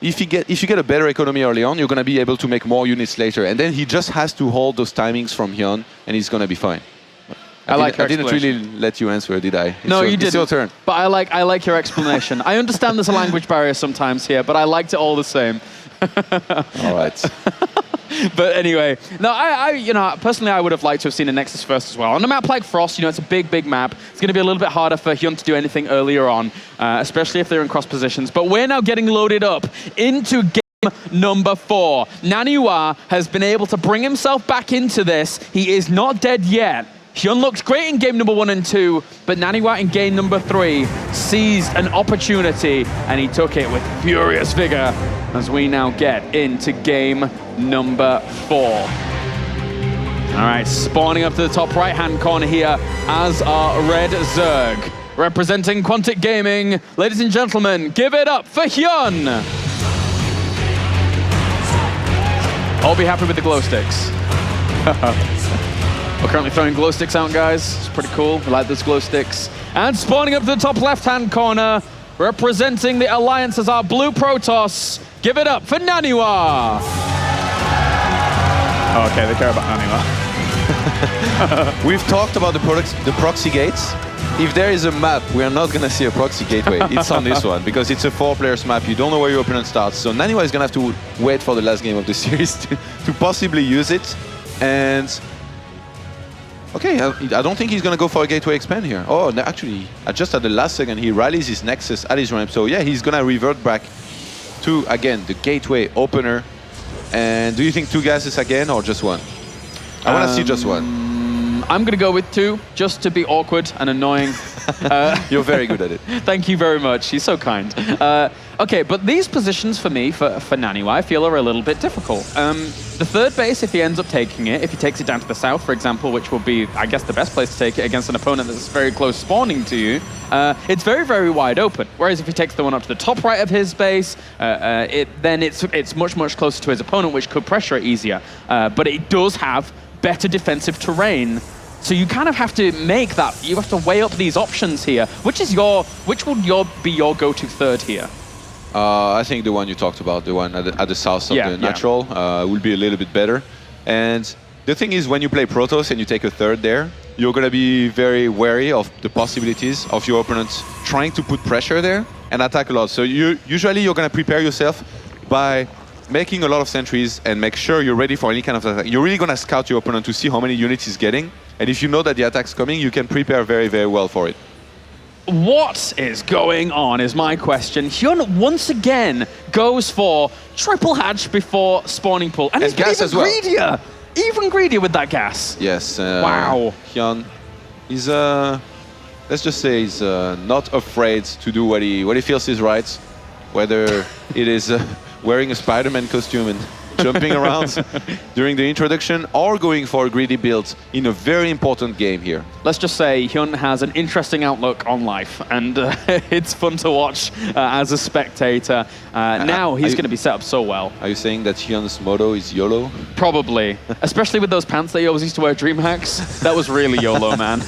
if you get a better economy early on, you're going to be able to make more units later. And then he just has to hold those timings from HyuN, and he's going to be fine. I didn't really let you answer, did I? No, you didn't. It's your turn. But I like your explanation. I understand there's a language barrier sometimes here, but I liked it all the same. All right. But anyway, no, personally, I would have liked to have seen a Nexus first as well. On a map like Frost, it's a big map. It's going to be a little bit harder for HyuN to do anything earlier on, especially if they're in cross positions. But we're now getting loaded up into game number 4. NaNiwa has been able to bring himself back into this. He is not dead yet. HyuN looked great in game number 1 and 2, but NaNiwa in game number 3 seized an opportunity and he took it with furious vigor as we now get into game number 4. All right, spawning up to the top right-hand corner here as our Red Zerg. Representing Quantic Gaming, ladies and gentlemen, give it up for HyuN. I'll be happy with the glow sticks. We're currently throwing glow sticks out, guys. It's pretty cool. We like those glow sticks. And spawning up to the top left-hand corner, representing the Alliance as our blue Protoss. Give it up for NaNiwa. Oh, okay, they care about NaNiwa. We've talked about the proxy gates. If there is a map, we are not going to see a proxy gateway. It's on this one, because it's a 4-players map. You don't know where your opponent starts. So NaNiwa is going to have to wait for the last game of the series to possibly use it. And okay, I don't think he's going to go for a gateway expand here. Oh, actually, just at the last second, he rallies his Nexus at his ramp. So yeah, he's going to revert back to, again, the gateway opener. And do you think 2 gases again or just 1? I want to see just 1. I'm going to go with 2, just to be awkward and annoying. You're very good at it. Thank you very much. He's so kind. Okay, but these positions for me, for NaNiwa, I feel are a little bit difficult. The 3rd base, if he ends up taking it, if he takes it down to the south, for example, which will be, I guess, the best place to take it against an opponent that's very close spawning to you, it's very wide open. Whereas if he takes the one up to the top right of his base, then it's much closer to his opponent, which could pressure it easier. But it does have better defensive terrain. So you kind of have to make that. You have to weigh up these options here. Which would be your go-to 3rd here? I think the one you talked about, the one at the south of the natural, will be a little bit better. And the thing is, when you play Protoss and you take a 3rd there, you're going to be very wary of the possibilities of your opponent trying to put pressure there and attack a lot. So usually you're going to prepare yourself by making a lot of sentries and make sure you're ready for any kind of attack. You're really going to scout your opponent to see how many units he's getting. And if you know that the attack's coming, you can prepare very well for it. What is going on is my question. HyuN once again goes for triple hatch before spawning pool. And he's gas even as well. Greedier. Even greedier with that gas. Yes. Wow. HyuN is, let's just say, he's not afraid to do what he feels is right. Whether it is wearing a Spider-Man costume and jumping around during the introduction, or going for a greedy build in a very important game here. Let's just say HyuN has an interesting outlook on life, and it's fun to watch as a spectator. Now he's going to be set up so well. Are you saying that HyuN's motto is YOLO? Probably, especially with those pants that he always used to wear at DreamHacks. That was really YOLO, man.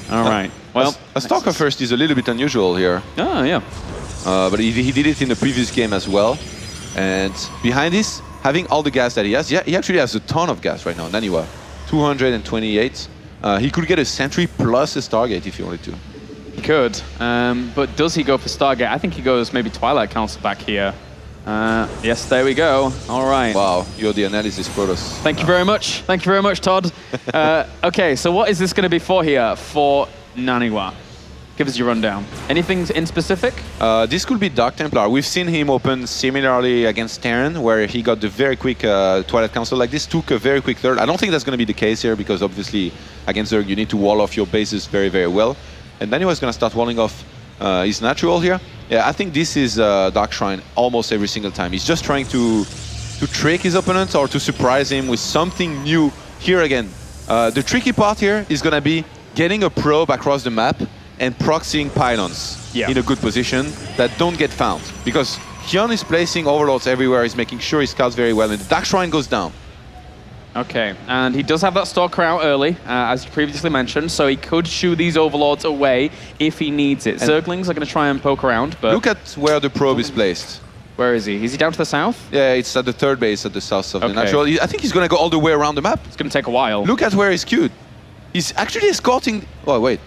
All right. Well, a stalker first is a little bit unusual here. Oh, yeah. But he did it in the previous game as well. And behind this, having all the gas that he has, yeah, he actually has a ton of gas right now, NaNiwa. 228. he could get a sentry plus a Stargate if he wanted to. He could, but does he go for Stargate? I think he goes maybe Twilight Council back here. Yes, there we go. All right. Wow, you're the analysis Protoss. Thank you very much. Thank you very much, Todd. Okay, so what is this going to be for here for NaNiwa? Give us your rundown. Anything in specific? This could be Dark Templar. We've seen him open similarly against Terran, where he got the very quick Twilight Council. Like this took a very quick third. I don't think that's going to be the case here, because obviously against Zerg you need to wall off your bases very, very well. And then he was going to start walling off his natural here. Yeah, I think this is Dark Shrine almost every single time. He's just trying to trick his opponent or to surprise him with something new. Here again, the tricky part here is going to be getting a probe across the map and proxying pylons in a good position that don't get found. Because HyuN is placing overlords everywhere, he's making sure he scouts very well, and the Dark Shrine goes down. Okay, and he does have that Stalker out early, as you previously mentioned, so he could shoo these overlords away if he needs it. Zerglings are going to try and poke around, but... Look at where the probe is placed. Where is he? Is he down to the south? Yeah, it's at the third base at the south of the natural. I think he's going to go all the way around the map. It's going to take a while. Look at where he's queued. He's actually escorting... Oh, wait.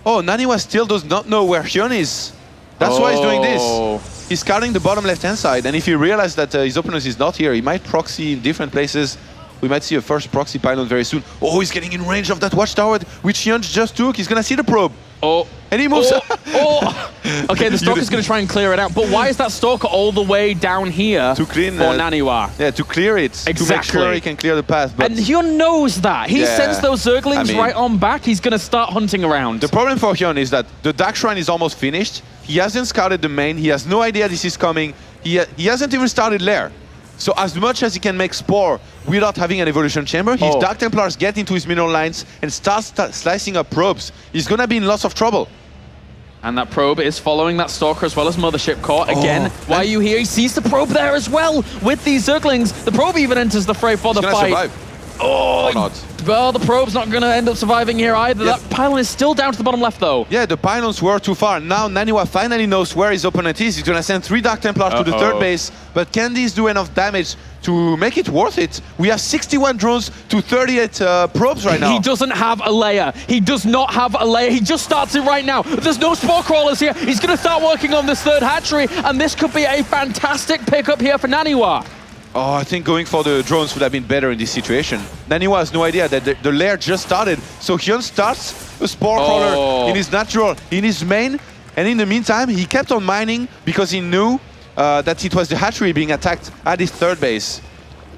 Oh, NaNiwa still does not know where HyuN is. That's why he's doing this. He's scouting the bottom left-hand side, and if he realizes that his opponent is not here, he might proxy in different places. We might see a first proxy pylon very soon. Oh, he's getting in range of that watchtower, which HyuN just took. He's going to see the probe. Oh. And he moves. Okay, the Stalker's going to try and clear it out. But why is that Stalker all the way down here to clean for NaNiwa? Yeah, to clear it. Exactly. To make sure he can clear the path. But and HyuN knows that. He sends those Zerglings right on back. He's going to start hunting around. The problem for HyuN is that the Dark Shrine is almost finished. He hasn't scouted the main. He has no idea this is coming. He hasn't even started lair. So as much as he can make Spore without having an evolution chamber, his Dark Templars get into his mineral lines and start slicing up probes. He's going to be in lots of trouble. And that probe is following that Stalker as well as Mothership Core. Again, why are you here? He sees the probe there as well with these Zerglings. The probe even enters the fray for the fight. Survive. Oh, or not. Well, the probe's not going to end up surviving here either. Yes. That pylon is still down to the bottom left, though. Yeah, the pylons were too far. Now NaNiwa finally knows where his opponent is. He's going to send 3 Dark Templars to the third base. But can these do enough damage to make it worth it? We have 61 drones to 38 probes right now. He doesn't have a layer. He does not have a layer. He just starts it right now. There's no Spore Crawlers here. He's going to start working on this third hatchery, and this could be a fantastic pickup here for NaNiwa. Oh, I think going for the drones would have been better in this situation. NaNiwa has no idea that the lair just started. So HyuN starts a Spore Crawler in his natural, in his main, and in the meantime, he kept on mining because he knew that it was the hatchery being attacked at his third base.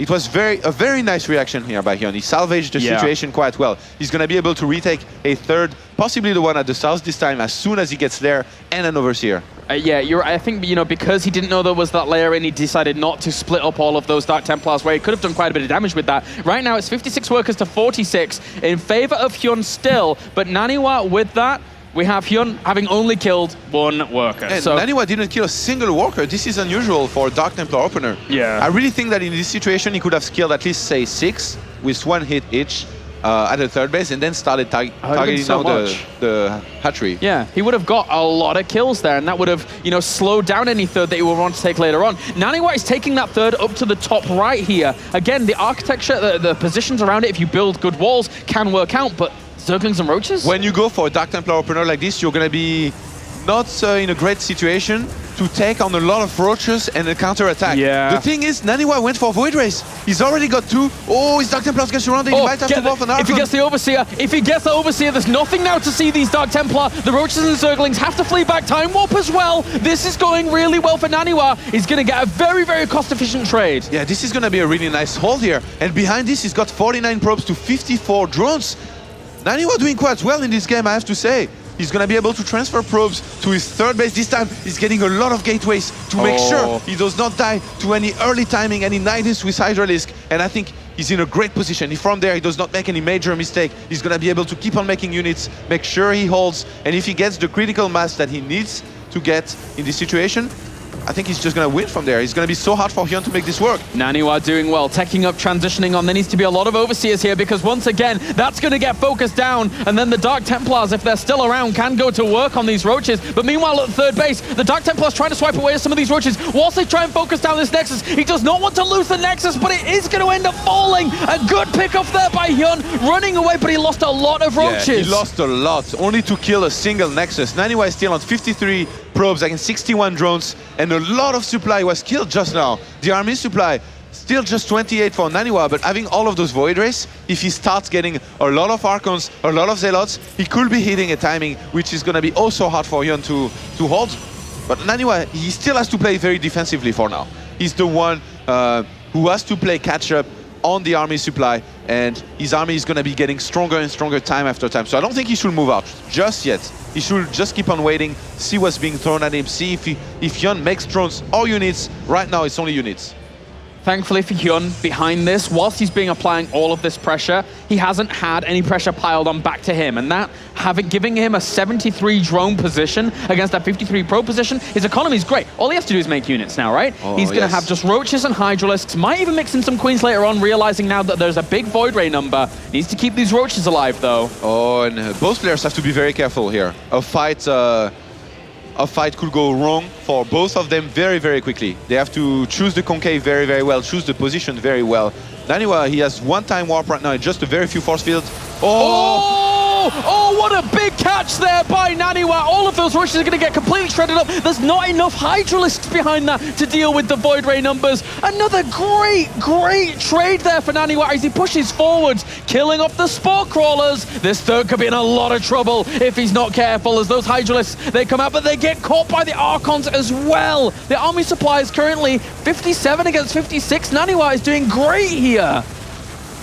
It was a very nice reaction here by HyuN. He salvaged the situation quite well. He's going to be able to retake a third, possibly the one at the south this time, as soon as he gets there, and an overseer. Yeah, I think, because he didn't know there was that layer in, he decided not to split up all of those Dark Templars, where he could have done quite a bit of damage with that. Right now, it's 56 workers to 46 in favor of HyuN still, but NaNiwa with that, we have HyuN having only killed 1 worker. And so NaNiwa didn't kill a single worker. This is unusual for a Dark Templar opener. Yeah. I really think that in this situation, he could have killed at least, say, 6 with 1 hit each at the third base, and then started targeting down the hatchery. Yeah, he would have got a lot of kills there, and that would have, slowed down any third that he would want to take later on. NaNiwa is taking that third up to the top right here. Again, the architecture, the positions around it, if you build good walls, can work out, but Zerglings and Roaches? When you go for a Dark Templar opener like this, you're going to be not in a great situation to take on a lot of Roaches and a counter-attack. Yeah. The thing is, NaNiwa went for Void Race. He's already got 2. Oh, his Dark Templars get surrounded. He might have to go for an Archon. If he gets the Overseer, there's nothing now to see these Dark Templar. The Roaches and Zerglings have to flee back. Time Warp as well. This is going really well for NaNiwa. He's going to get a very, very cost-efficient trade. Yeah, this is going to be a really nice hold here. And behind this, he's got 49 probes to 54 drones. NaNiwa doing quite well in this game, I have to say. He's going to be able to transfer probes to his third base. This time, he's getting a lot of gateways to make sure he does not die to any early timing, any nidus with Hydralisk. And I think he's in a great position. If from there he does not make any major mistake, he's going to be able to keep on making units, make sure he holds. And if he gets the critical mass that he needs to get in this situation, I think he's just going to win from there. It's going to be so hard for HyuN to make this work. NaNiwa doing well, teching up, transitioning on. There needs to be a lot of overseers here because once again, that's going to get focused down. And then the Dark Templars, if they're still around, can go to work on these roaches. But meanwhile, at third base, the Dark Templars trying to swipe away some of these roaches whilst they try and focus down this Nexus. He does not want to lose the Nexus, but it is going to end up falling. A good pick off there by HyuN, running away, but he lost a lot of roaches. Yeah, he lost a lot, only to kill a single Nexus. NaNiwa is still on 53 probes against 61 drones, and a lot of supply was killed just now. The army supply, still just 28 for NaNiwa, but having all of those Void Rays, if he starts getting a lot of Archons, a lot of Zealots, he could be hitting a timing, which is going to be also hard for HyuN to hold. But NaNiwa, he still has to play very defensively for now. He's the one who has to play catch-up on the army supply, and his army is going to be getting stronger and stronger time after time. So I don't think he should move out just yet. He should just keep on waiting, see what's being thrown at him, see if HyuN makes drones or units. Right now, it's only units. Thankfully for HyuN, behind this, whilst he's been applying all of this pressure, he hasn't had any pressure piled on back to him. And that, giving him a 73 drone position against that 53 pro position, his economy is great. All he has to do is make units now, right? Oh, he's going to have just roaches and hydralisks, might even mix in some queens later on, realizing now that there's a big Void Ray number. Needs to keep these roaches alive, though. Oh, and both players have to be very careful here. A fight could go wrong for both of them very, very quickly. They have to choose the concave very, very well, choose the position very well. NaNiwa, he has one time warp right now, just a very few force fields. Oh, what a big catch there by NaNiwa. All of those roaches are going to get completely shredded up. There's not enough hydralisks behind that to deal with the Void Ray numbers. Another great trade there for NaNiwa as he pushes forwards, killing off the Spore Crawlers. This third could be in a lot of trouble if he's not careful, as those hydralisks, they come out, but they get caught by the Archons as well. The army supply is currently 57 against 56. NaNiwa is doing great here.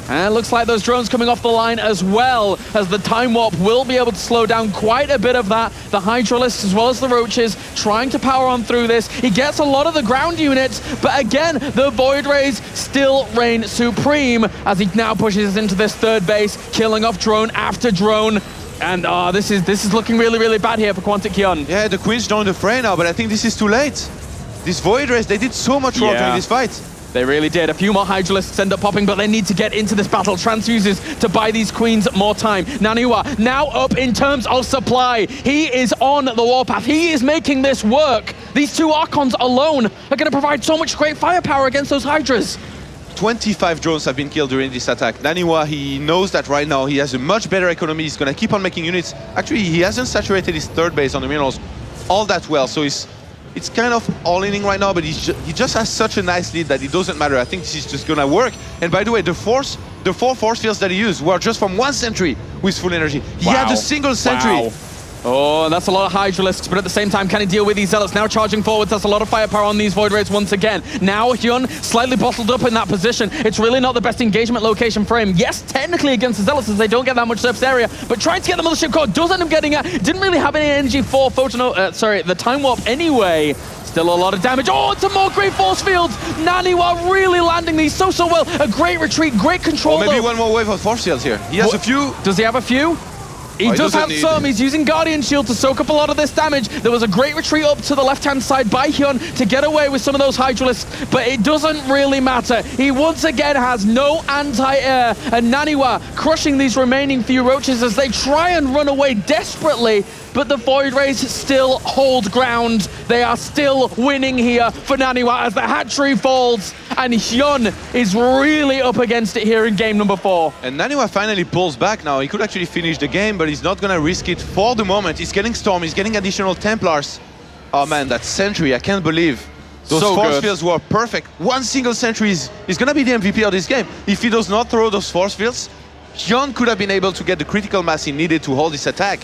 And it looks like those drones coming off the line as well, as the Time Warp will be able to slow down quite a bit of that. The Hydralisks as well as the Roaches trying to power on through this. He gets a lot of the ground units, but again, the Void Rays still reign supreme as he now pushes into this third base, killing off drone after drone. And this is looking really, really bad here for Quantic HyuN. Yeah, the Queens joined the fray now, but I think this is too late. These Void Rays, they did so much work during this fight. They really did. A few more Hydralisks end up popping, but they need to get into this battle. Transfuses to buy these Queens more time. NaNiwa now up in terms of supply. He is on the warpath. He is making this work. These two Archons alone are going to provide so much great firepower against those Hydras. 25 drones have been killed during this attack. NaNiwa, he knows that right now he has a much better economy. He's going to keep on making units. Actually, he hasn't saturated his third base on the minerals all that well, so it's kind of all-inning right now, but he just has such a nice lead that it doesn't matter. I think this is just going to work. And by the way, the 4 force fields that he used were just from one sentry with full energy. He had a single sentry. Wow. Oh, that's a lot of Hydralisks, but at the same time, can he deal with these Zealots? Now charging forwards, that's a lot of firepower on these Void Rays once again. Now HyuN slightly bottled up in that position. It's really not the best engagement location for him. Yes, technically against the Zealots, as they don't get that much surface area, but trying to get the Mothership core does end up getting it. Didn't really have any energy for the Time Warp anyway. Still a lot of damage. Oh, it's a more great force fields. NaNiwa really landing these so well. A great retreat, great control. Maybe one more wave of force fields here. He has a few. Does he have a few? He does have some. He's using Guardian Shield to soak up a lot of this damage. There was a great retreat up to the left-hand side by HyuN to get away with some of those Hydralisks, but it doesn't really matter. He once again has no anti-air, and NaNiwa crushing these remaining few Roaches as they try and run away desperately, but the Void Rays still hold ground. They are still winning here for NaNiwa as the hatchery falls, and HyuN is really up against it here in game number 4. And NaNiwa finally pulls back now. He could actually finish the game, but he's not going to risk it for the moment. He's getting Storm, he's getting additional Templars. Oh man, that sentry, I can't believe. Those force fields were perfect. One single sentry is going to be the MVP of this game. If he does not throw those force fields, HyuN could have been able to get the critical mass he needed to hold this attack.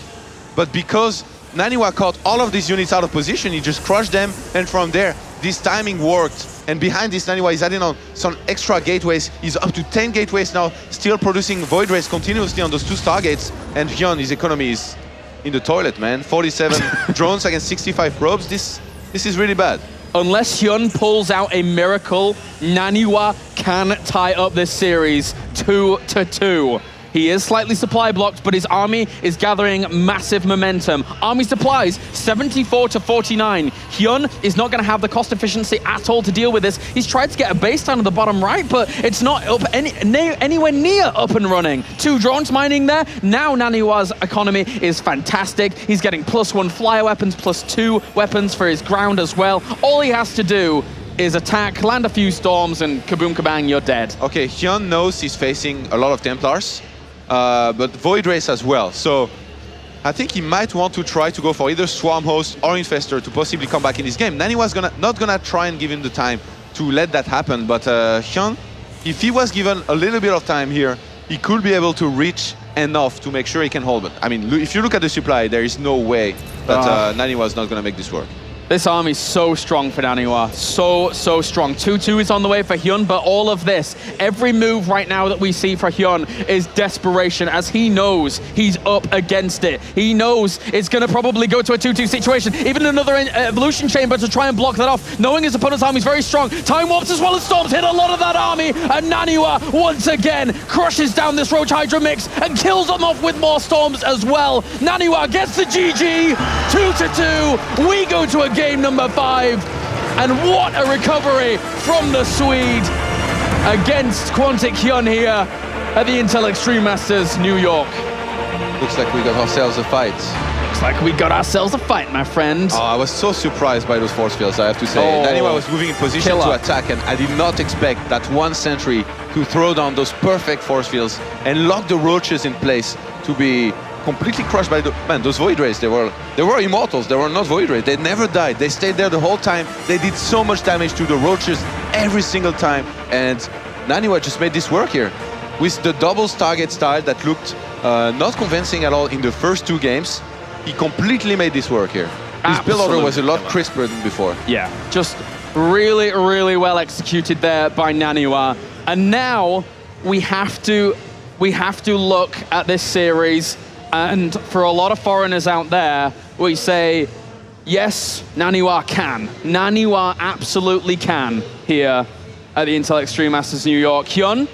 But because NaNiwa caught all of these units out of position, he just crushed them, and from there, this timing worked. And behind this, NaNiwa is adding on some extra gateways. He's up to 10 gateways now, still producing Void Rays continuously on those 2 Stargates. And HyuN, his economy is in the toilet, man. 47 drones against 65 probes. This is really bad. Unless HyuN pulls out a miracle, NaNiwa can tie up this series 2-2. He is slightly supply blocked, but his army is gathering massive momentum. Army supplies, 74 to 49. HyuN is not going to have the cost efficiency at all to deal with this. He's tried to get a base down to the bottom right, but it's not up anywhere near up and running. 2 drones mining there. Now NaNiwa's economy is fantastic. He's getting +1 flyer weapons, +2 weapons for his ground as well. All he has to do is attack, land a few storms, and kaboom kabang, you're dead. Okay, HyuN knows he's facing a lot of Templars, but Void Race as well. So I think he might want to try to go for either Swarm Host or Infestor to possibly come back in this game. NaNiwa's not gonna try and give him the time to let that happen, but HyuN, if he was given a little bit of time here, he could be able to reach enough to make sure he can hold it. I mean, if you look at the supply, there is no way that NaNiwa is not gonna make this work. This army's so strong for NaNiwa, so strong. 2-2 is on the way for HyuN, but all of this, every move right now that we see for HyuN is desperation, as he knows he's up against it. He knows it's going to probably go to a 2-2 situation, even another evolution chamber to try and block that off, knowing his opponent's army is very strong. Time warps as well as storms hit a lot of that army, and NaNiwa once again crushes down this Roach Hydra mix and kills them off with more storms as well. NaNiwa gets the GG, 2-2. We go to a game number 5, and what a recovery from the Swede against Quantic HyuN here at the Intel Extreme Masters New York. Looks like we got ourselves a fight. Looks like we got ourselves a fight, my friend. Oh, I was so surprised by those force fields, I have to say. NaNiwa was moving in position to attack, and I did not expect that one sentry to throw down those perfect force fields and lock the roaches in place to be completely crushed by those Void Rays. They were immortals. They were not Void Rays. They never died. They stayed there the whole time. They did so much damage to the roaches every single time. And NaNiwa just made this work here with the double target style that looked not convincing at all in the first 2 games. He completely made this work here. His build order was a lot crisper than before. Yeah, just really well executed there by NaNiwa. And now we have to look at this series. And for a lot of foreigners out there, we say, yes, NaNiwa can. NaNiwa absolutely can here at the Intel Extreme Masters New York. HyuN,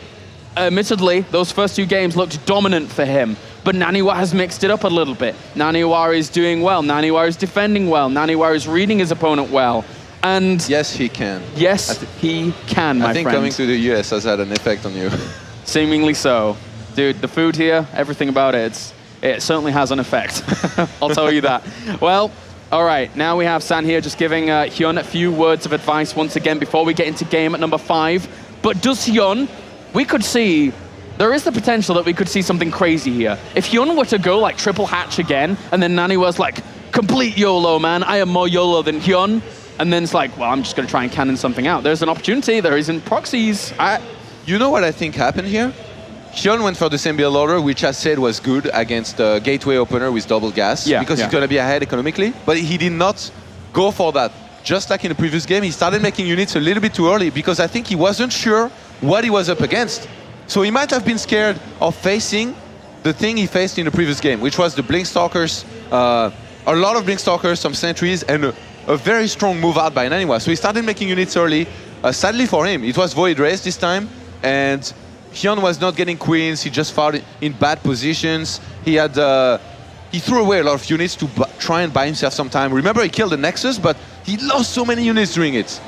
admittedly, those first 2 games looked dominant for him, but NaNiwa has mixed it up a little bit. NaNiwa is doing well. NaNiwa is defending well. NaNiwa is reading his opponent well. And yes, he can. Yes, he can, my friend. I think coming to the US has had an effect on you. Seemingly so. Dude, the food here, everything about it, it certainly has an effect. I'll tell you that. Well, all right, now we have San here just giving HyuN a few words of advice once again before we get into game at number 5. But does HyuN, we could see, there is the potential that we could see something crazy here. If HyuN were to go like triple hatch again, and then NaNiwa's like, complete YOLO, man, I am more YOLO than HyuN, and then it's like, well, I'm just going to try and cannon something out. There's an opportunity, there isn't proxies. You know what I think happened here? HyuN went for the same build order, which I said was good against the gateway opener with double gas, because he's going to be ahead economically, but he did not go for that. Just like in the previous game, he started making units a little bit too early because I think he wasn't sure what he was up against. So he might have been scared of facing the thing he faced in the previous game, which was the Blinkstalkers, a lot of Blinkstalkers, some sentries, and a very strong move out by NaNiwa. So he started making units early. Sadly for him, it was Void Race this time, and HyuN was not getting queens. He just fought in bad positions. He had he threw away a lot of units to try and buy himself some time. Remember, he killed the Nexus, but he lost so many units doing it.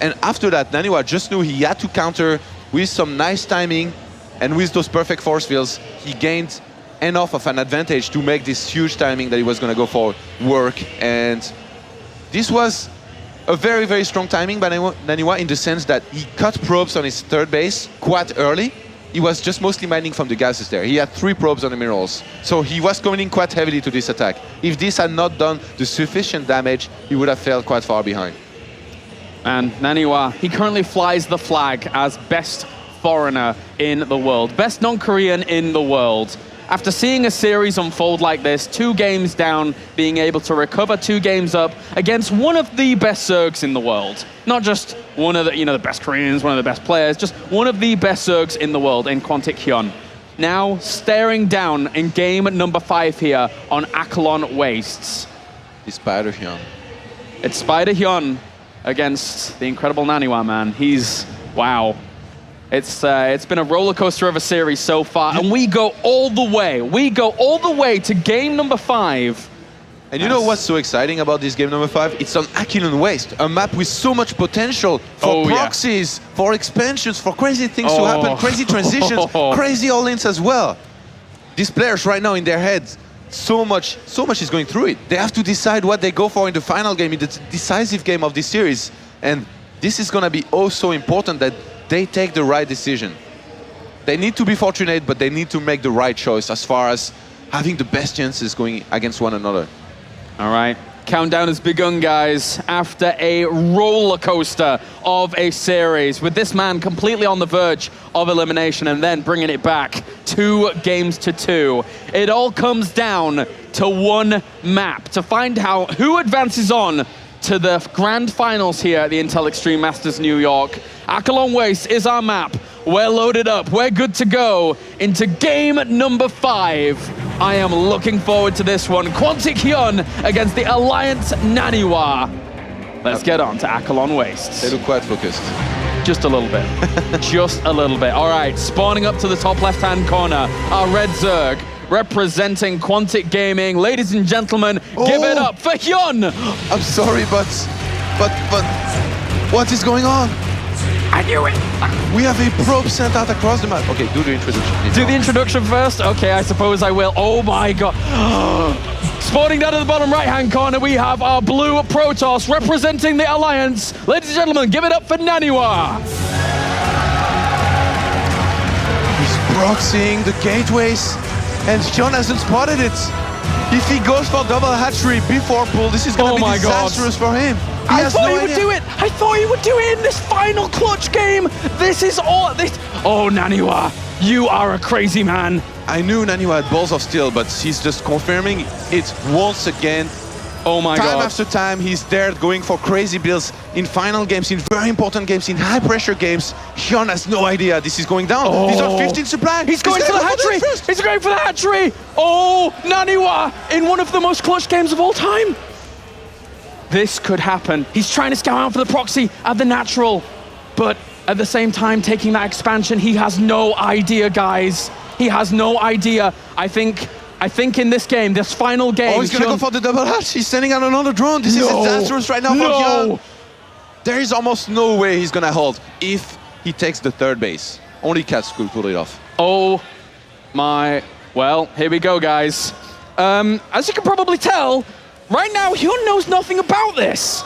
And after that, NaNiwa just knew he had to counter with some nice timing, and with those perfect force fields, he gained enough of an advantage to make this huge timing that he was going to go for work. And this was a very strong timing by NaNiwa in the sense that he cut probes on his 3rd base quite early. He was just mostly mining from the gases there. He had 3 probes on the minerals. So he was coming in quite heavily to this attack. If this had not done the sufficient damage, he would have fell quite far behind. And NaNiwa, he currently flies the flag as best foreigner in the world, best non-Korean in the world. After seeing a series unfold like this, 2 games down, being able to recover 2 games up against one of the best Zergs in the world. Not just one of the, the best Koreans, one of the best players, just one of the best Zergs in the world in Quantic HyuN. Now staring down in game number 5 here on Akelon Wastes. It's Spider HyuN. It's Spider HyuN against the incredible NaNiwa, man. He's, wow. It's been a roller coaster of a series so far, and we go all the way. We go all the way to game number 5. And you know what's so exciting about this game number 5? It's on HyuN Waste, a map with so much potential for proxies, for expansions, for crazy things to happen, crazy transitions, crazy all-ins as well. These players right now in their heads, so much is going through it. They have to decide what they go for in the final game, in the decisive game of this series. And this is going to be so important that they take the right decision. They need to be fortunate, but they need to make the right choice as far as having the best chances going against one another. All right, countdown has begun, guys, after a roller coaster of a series, with this man completely on the verge of elimination and then bringing it back 2 games to 2. It all comes down to one map to find out who advances on to the grand finals here at the Intel Extreme Masters New York. HyuN Waste is our map. We're loaded up. We're good to go into game number 5. I am looking forward to this one. Quantic HyuN against the Alliance NaNiwa. Let's get on to HyuN Waste. They look quite focused. Just a little bit. Just a little bit. All right, spawning up to the top left-hand corner, our red Zerg, representing Quantic Gaming. Ladies and gentlemen, give it up for HyuN! I'm sorry, but what is going on? I knew it! We have a probe sent out across the map. Okay, do the introduction. Do the introduction first? Okay, I suppose I will. Oh my god. Spawning down to the bottom right-hand corner, we have our blue Protoss representing the Alliance. Ladies and gentlemen, give it up for NaNiwa. He's proxying the gateways, and HyuN hasn't spotted it. If he goes for double hatchery before pull, this is going to be disastrous for him. I thought he would do it. I thought he would do it in this final clutch game. This is all this. Oh, NaNiwa, you are a crazy man. I knew NaNiwa had balls of steel, but he's just confirming it once again. Oh my god. Time after time, he's there going for crazy builds in final games, in very important games, in high-pressure games. HyuN has no idea this is going down. He's on 15 supply. He's going for the hatchery. He's going for the hatchery. Oh, NaNiwa in one of the most clutch games of all time. This could happen. He's trying to scout out for the proxy at the natural, but at the same time, taking that expansion, he has no idea, guys. He has no idea. I think in this game, this final game... Oh, he's going to go for the double hatch. He's sending out another drone. This is disastrous right now for HyuN. There is almost no way he's going to hold if he takes the third base. Only Cats could pull it off. Oh my... Well, here we go, guys. As you can probably tell, right now, HyuN knows nothing about this.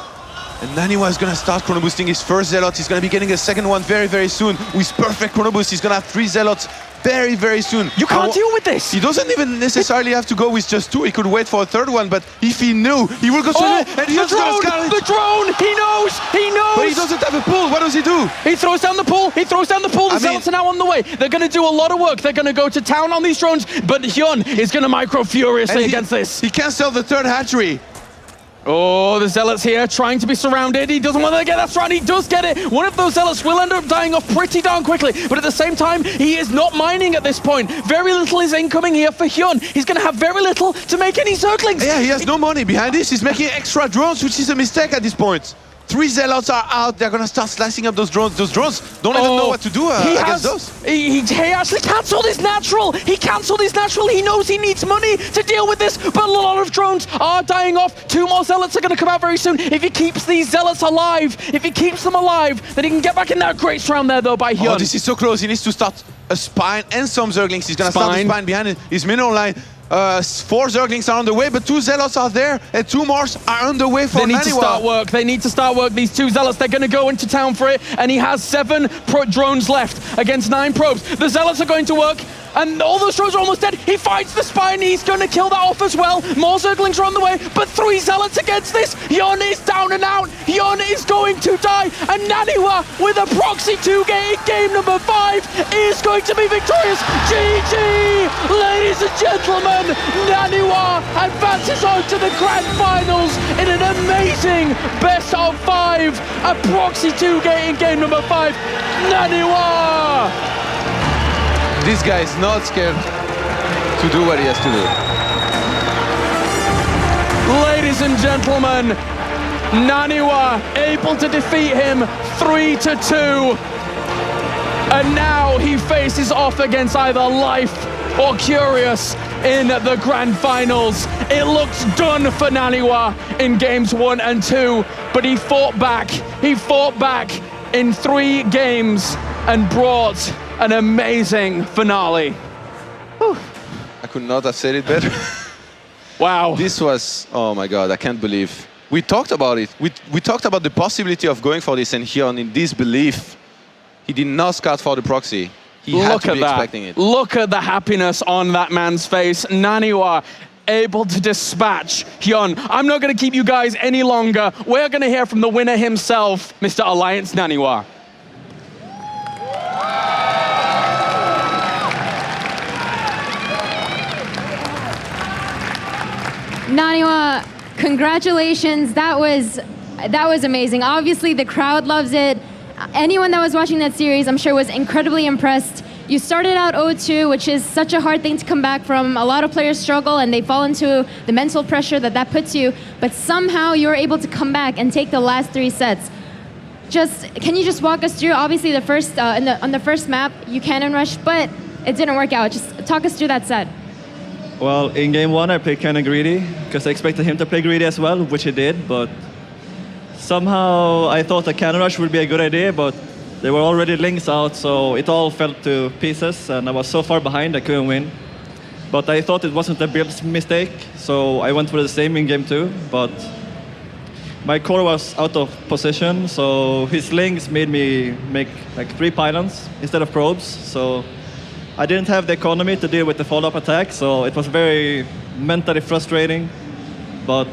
And NaNiwa is going to start chrono boosting his first Zealot. He's going to be getting a second one very, very soon. With perfect chrono boost, he's going to have 3 Zealots very, very soon. You can't deal with this. He doesn't even necessarily have to go with just 2. He could wait for a third one, but if he knew, he will go straight in. And he's going to scout it. The drone! He knows! He knows! But he doesn't have a pull. What does he do? He throws down the pull. He throws down the pull. The Zealots are now on the way. They're going to do a lot of work. They're going to go to town on these drones, but HyuN is going to micro furiously against this. He can't sell the third hatchery. Oh, the Zealots here trying to be surrounded. He doesn't want to get that surround. He does get it. One of those Zealots will end up dying off pretty darn quickly. But at the same time, he is not mining at this point. Very little is incoming here for HyuN. He's going to have very little to make any Zerglings. Yeah, he has no money behind this. He's making extra drones, which is a mistake at this point. 3 Zealots are out. They're going to start slicing up those drones. Those drones don't even know what to do against those. He actually cancelled his natural. He cancelled his natural. He knows he needs money to deal with this, but a lot of drones are dying off. 2 more Zealots are going to come out very soon. If he keeps these Zealots alive, then he can get back in that great surround there, though, by HyuN. Oh, this is so close. He needs to start a Spine and some Zerglings. He's going to start the Spine behind his mineral line. 4 Zerglings are on the way, but 2 Zealots are there, and 2 more are on the way for NaNiwa. They need to start work. They need to start work. These 2 Zealots, they're going to go into town for it, and he has 7 drones left against 9 probes. The Zealots are going to work, and all those drones are almost dead. He fights the Spine. He's going to kill that off as well. More Zerglings are on the way, but 3 Zealots against this. HyuN is down and out. HyuN is going to die, and NaNiwa with a proxy 2-game game number 5 is going to be victorious. GG, ladies and gentlemen. NaNiwa advances on to the grand finals in an amazing best of 5. A proxy 2-game in game number 5. NaNiwa! This guy is not scared to do what he has to do. Ladies and gentlemen, NaNiwa able to defeat him 3-2. And now he faces off against either Life or Curious in the grand finals. It looks done for NaNiwa in games 1 and 2, but he fought back. He fought back in 3 games and brought an amazing finale. Whew. I could not have said it better. Wow. This was, oh my God, I can't believe. We talked about it. We talked about the possibility of going for this, and HyuN, in this belief, he did not scout for the proxy. He had to be expecting it. Look at the happiness on that man's face. NaNiwa able to dispatch HyuN. I'm not going to keep you guys any longer. We're going to hear from the winner himself, Mr. Alliance NaNiwa. NaNiwa, congratulations. That was amazing. Obviously, the crowd loves it. Anyone that was watching that series, I'm sure, was incredibly impressed. You started out 0-2, which is such a hard thing to come back from. A lot of players struggle and they fall into the mental pressure that puts you, but somehow you're able to come back and take the last 3 sets. Can you just walk us through, obviously the first, on the first map, you cannon rushed, but it didn't work out. Just talk us through that set. Well, in game 1, I played kind of greedy, because I expected him to play greedy as well, which he did, but somehow I thought a cannon rush would be a good idea, but there were already links out, so it all fell to pieces, and I was so far behind I couldn't win. But I thought it wasn't a build mistake, so I went for the same in game 2, but my core was out of position, so his links made me make like 3 pylons instead of probes, so I didn't have the economy to deal with the follow-up attack, so it was very mentally frustrating, but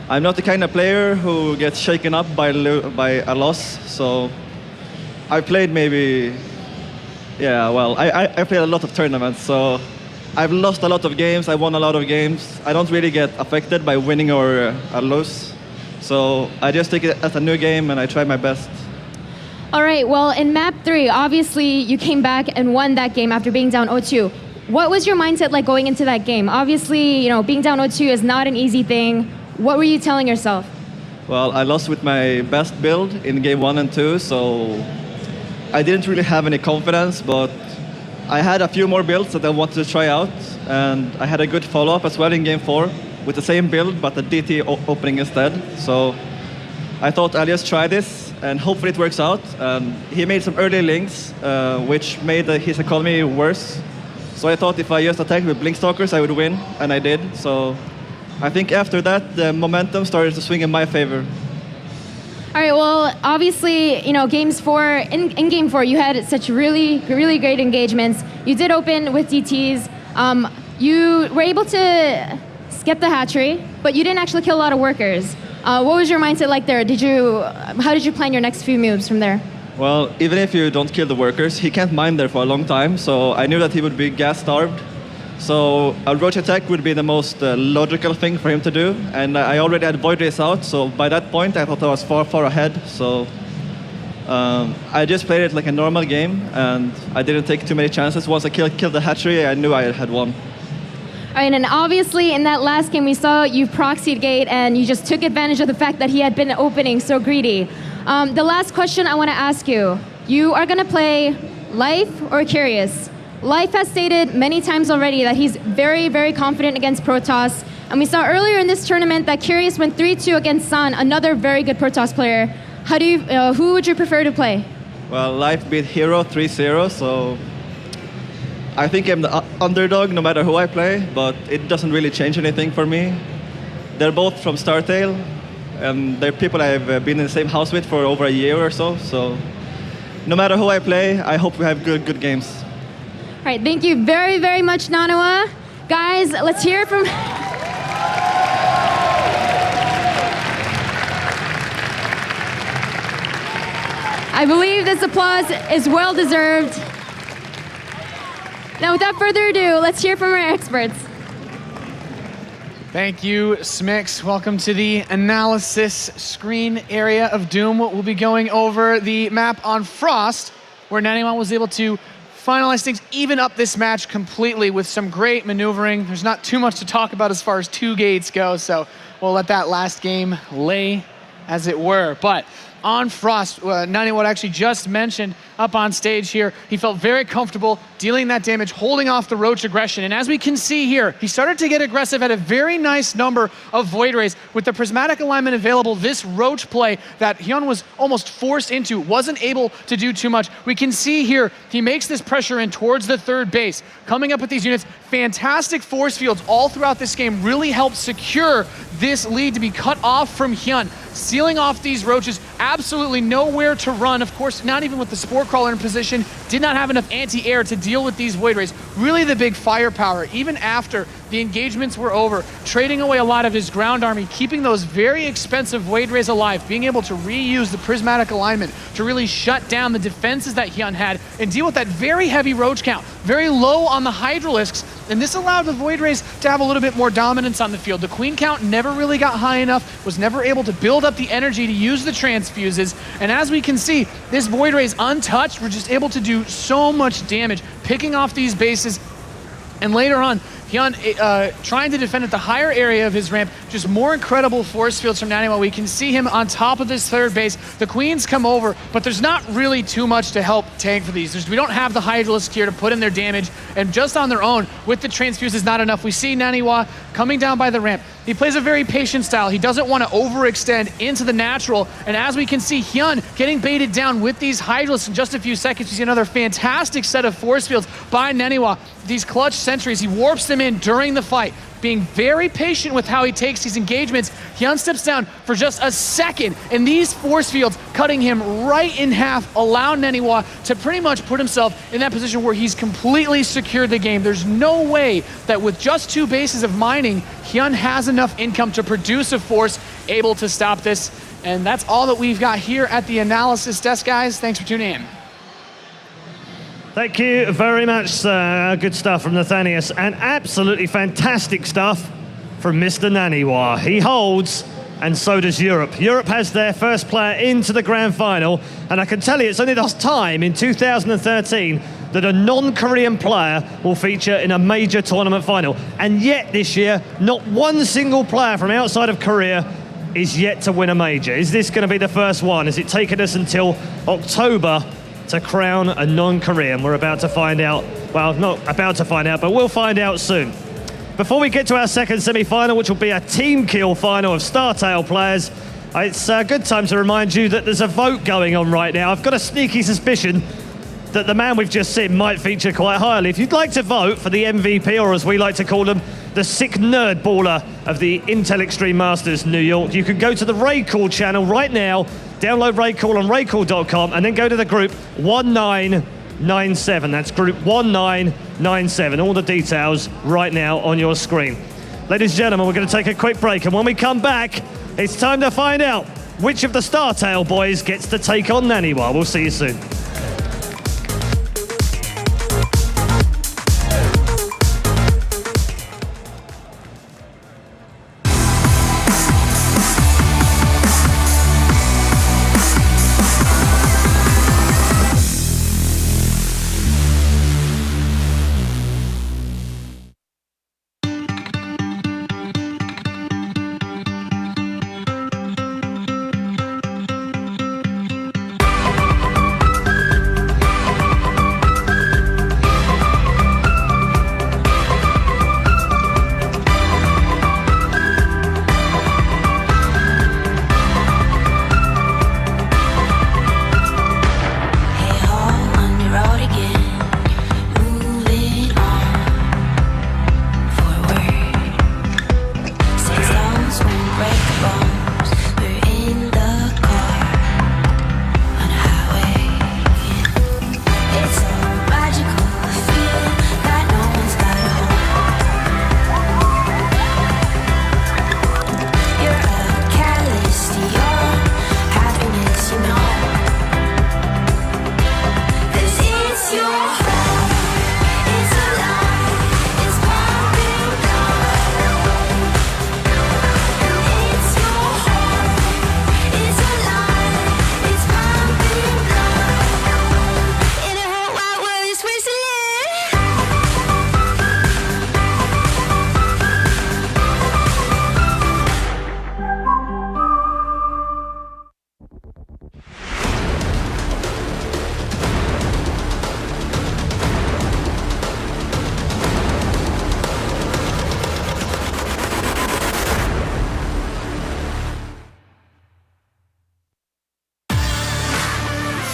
I'm not the kind of player who gets shaken up by a loss, so I played maybe, yeah, well, I played a lot of tournaments, so I've lost a lot of games, I won a lot of games. I don't really get affected by winning or lose, so I just take it as a new game and I try my best. All right, well, in map 3, obviously you came back and won that game after being down 0-2. What was your mindset like going into that game? Obviously, you know, being down 0-2 is not an easy thing. What were you telling yourself? Well, I lost with my best build in game 1 and 2, so I didn't really have any confidence, but I had a few more builds that I wanted to try out, and I had a good follow-up as well in game 4 with the same build, but the DT opening instead. So I thought I'll just try this, and hopefully it works out. And he made some early links, which made his economy worse. So I thought if I just attacked with Blinkstalkers, I would win, and I did. So I think after that, the momentum started to swing in my favor. All right, well, obviously, you know, games 4, in game 4, you had such really great engagements. You did open with DTs. You were able to skip the hatchery, but you didn't actually kill a lot of workers. What was your mindset like there? How did you plan your next few moves from there? Well, even if you don't kill the workers, he can't mine there for a long time, so I knew that he would be gas-starved. So a roach attack would be the most logical thing for him to do, and I already had Void Race out, so by that point I thought I was far ahead. So I just played it like a normal game, and I didn't take too many chances. Once I killed the hatchery, I knew I had won. All right, and obviously in that last game we saw you proxied gate, and you just took advantage of the fact that he had been opening so greedy. The last question I want to ask you, you are going to play Life or Curious? Life has stated many times already that he's very confident against Protoss. And we saw earlier in this tournament that Curious went 3-2 against San, another very good Protoss player. Who would you prefer to play? Well, Life beat Hero 3-0, so I think I'm the underdog no matter who I play, but it doesn't really change anything for me. They're both from StarTale, and they're people I've been in the same house with for over a year or so. So no matter who I play, I hope we have good games. All right, thank you very much, NaNiwa. Guys, let's hear from... I believe this applause is well-deserved. Now, without further ado, let's hear from our experts. Thank you, Smix. Welcome to the analysis screen area of Doom. We'll be going over the map on Frost, where NaNiwa was able to finalize things, even up this match completely with some great maneuvering. There's not too much to talk about as far as 2 gates go, so we'll let that last game lay as it were. But on Frost. NaNiwa actually just mentioned up on stage here, he felt very comfortable dealing that damage, holding off the Roach aggression. And as we can see here, he started to get aggressive at a very nice number of Void Rays. With the prismatic alignment available, this Roach play that HyuN was almost forced into, wasn't able to do too much. We can see here, he makes this pressure in towards the third base. Coming up with these units, fantastic force fields all throughout this game really helped secure this lead to be cut off from HyuN. Sealing off these Roaches, absolutely nowhere to run. Of course, not even with the Spore Crawler in position, did not have enough anti-air to deal with these Void Rays. Really the big firepower, even after the engagements were over, trading away a lot of his ground army, keeping those very expensive Void Rays alive, being able to reuse the prismatic alignment to really shut down the defenses that HyuN had and deal with that very heavy Roach count, very low on the Hydralisks, and this allowed the Void Rays to have a little bit more dominance on the field. The Queen count never really got high enough, was never able to build up the energy to use the transfuses, and as we can see, this Void Rays untouched were just able to do so much damage, picking off these bases, and later on, HyuN trying to defend at the higher area of his ramp, just more incredible force fields from NaNiwa. We can see him on top of this third base. The Queens come over, but there's not really too much to help tank for these. We don't have the Hydralisk here to put in their damage, and just on their own, with the transfuse is not enough. We see NaNiwa coming down by the ramp. He plays a very patient style. He doesn't want to overextend into the natural, and as we can see, HyuN getting baited down with these Hydralisks in just a few seconds. We see another fantastic set of force fields by NaNiwa. These clutch sentries, he warps them in during the fight, being very patient with how he takes these engagements. HyuN steps down for just a second, and these force fields cutting him right in half allow NaNiwa to pretty much put himself in that position where he's completely secured the game. There's no way that with just 2 bases of mining, HyuN has enough income to produce a force able to stop this. And that's all that we've got here at the analysis desk, guys. Thanks for tuning in. Thank you very much, sir. Good stuff from Nathanius, and absolutely fantastic stuff from Mr. NaNiwa. He holds, and so does Europe. Europe has their first player into the grand final, and I can tell you it's only the last time in 2013 that a non-Korean player will feature in a major tournament final. And yet this year, not one single player from outside of Korea is yet to win a major. Is this going to be the first one? Has it taken us until October to crown a non-Korean? We're about to find out. Well, not about to find out, but we'll find out soon. Before we get to our second semi-final, which will be a team kill final of StarTale players, it's a good time to remind you that there's a vote going on right now. I've got a sneaky suspicion that the man we've just seen might feature quite highly. If you'd like to vote for the MVP, or as we like to call them, the sick nerd baller of the Intel Extreme Masters New York, you can go to the Raycall channel right now, download Raycall on raycall.com, and then go to the group 1997. That's group 1997. All the details right now on your screen. Ladies and gentlemen, we're going to take a quick break, and when we come back, it's time to find out which of the StarTale boys gets to take on NaNiwa. We'll see you soon.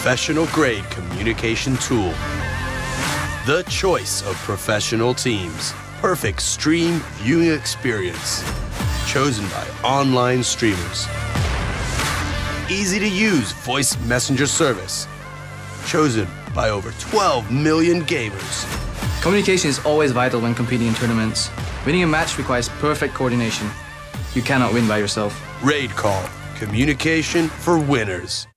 professional-grade communication tool. The choice of professional teams. Perfect stream viewing experience. Chosen by online streamers. Easy to use voice messenger service. Chosen by over 12 million gamers. Communication is always vital when competing in tournaments. Winning a match requires perfect coordination. You cannot win by yourself. Raid Call. Communication for winners.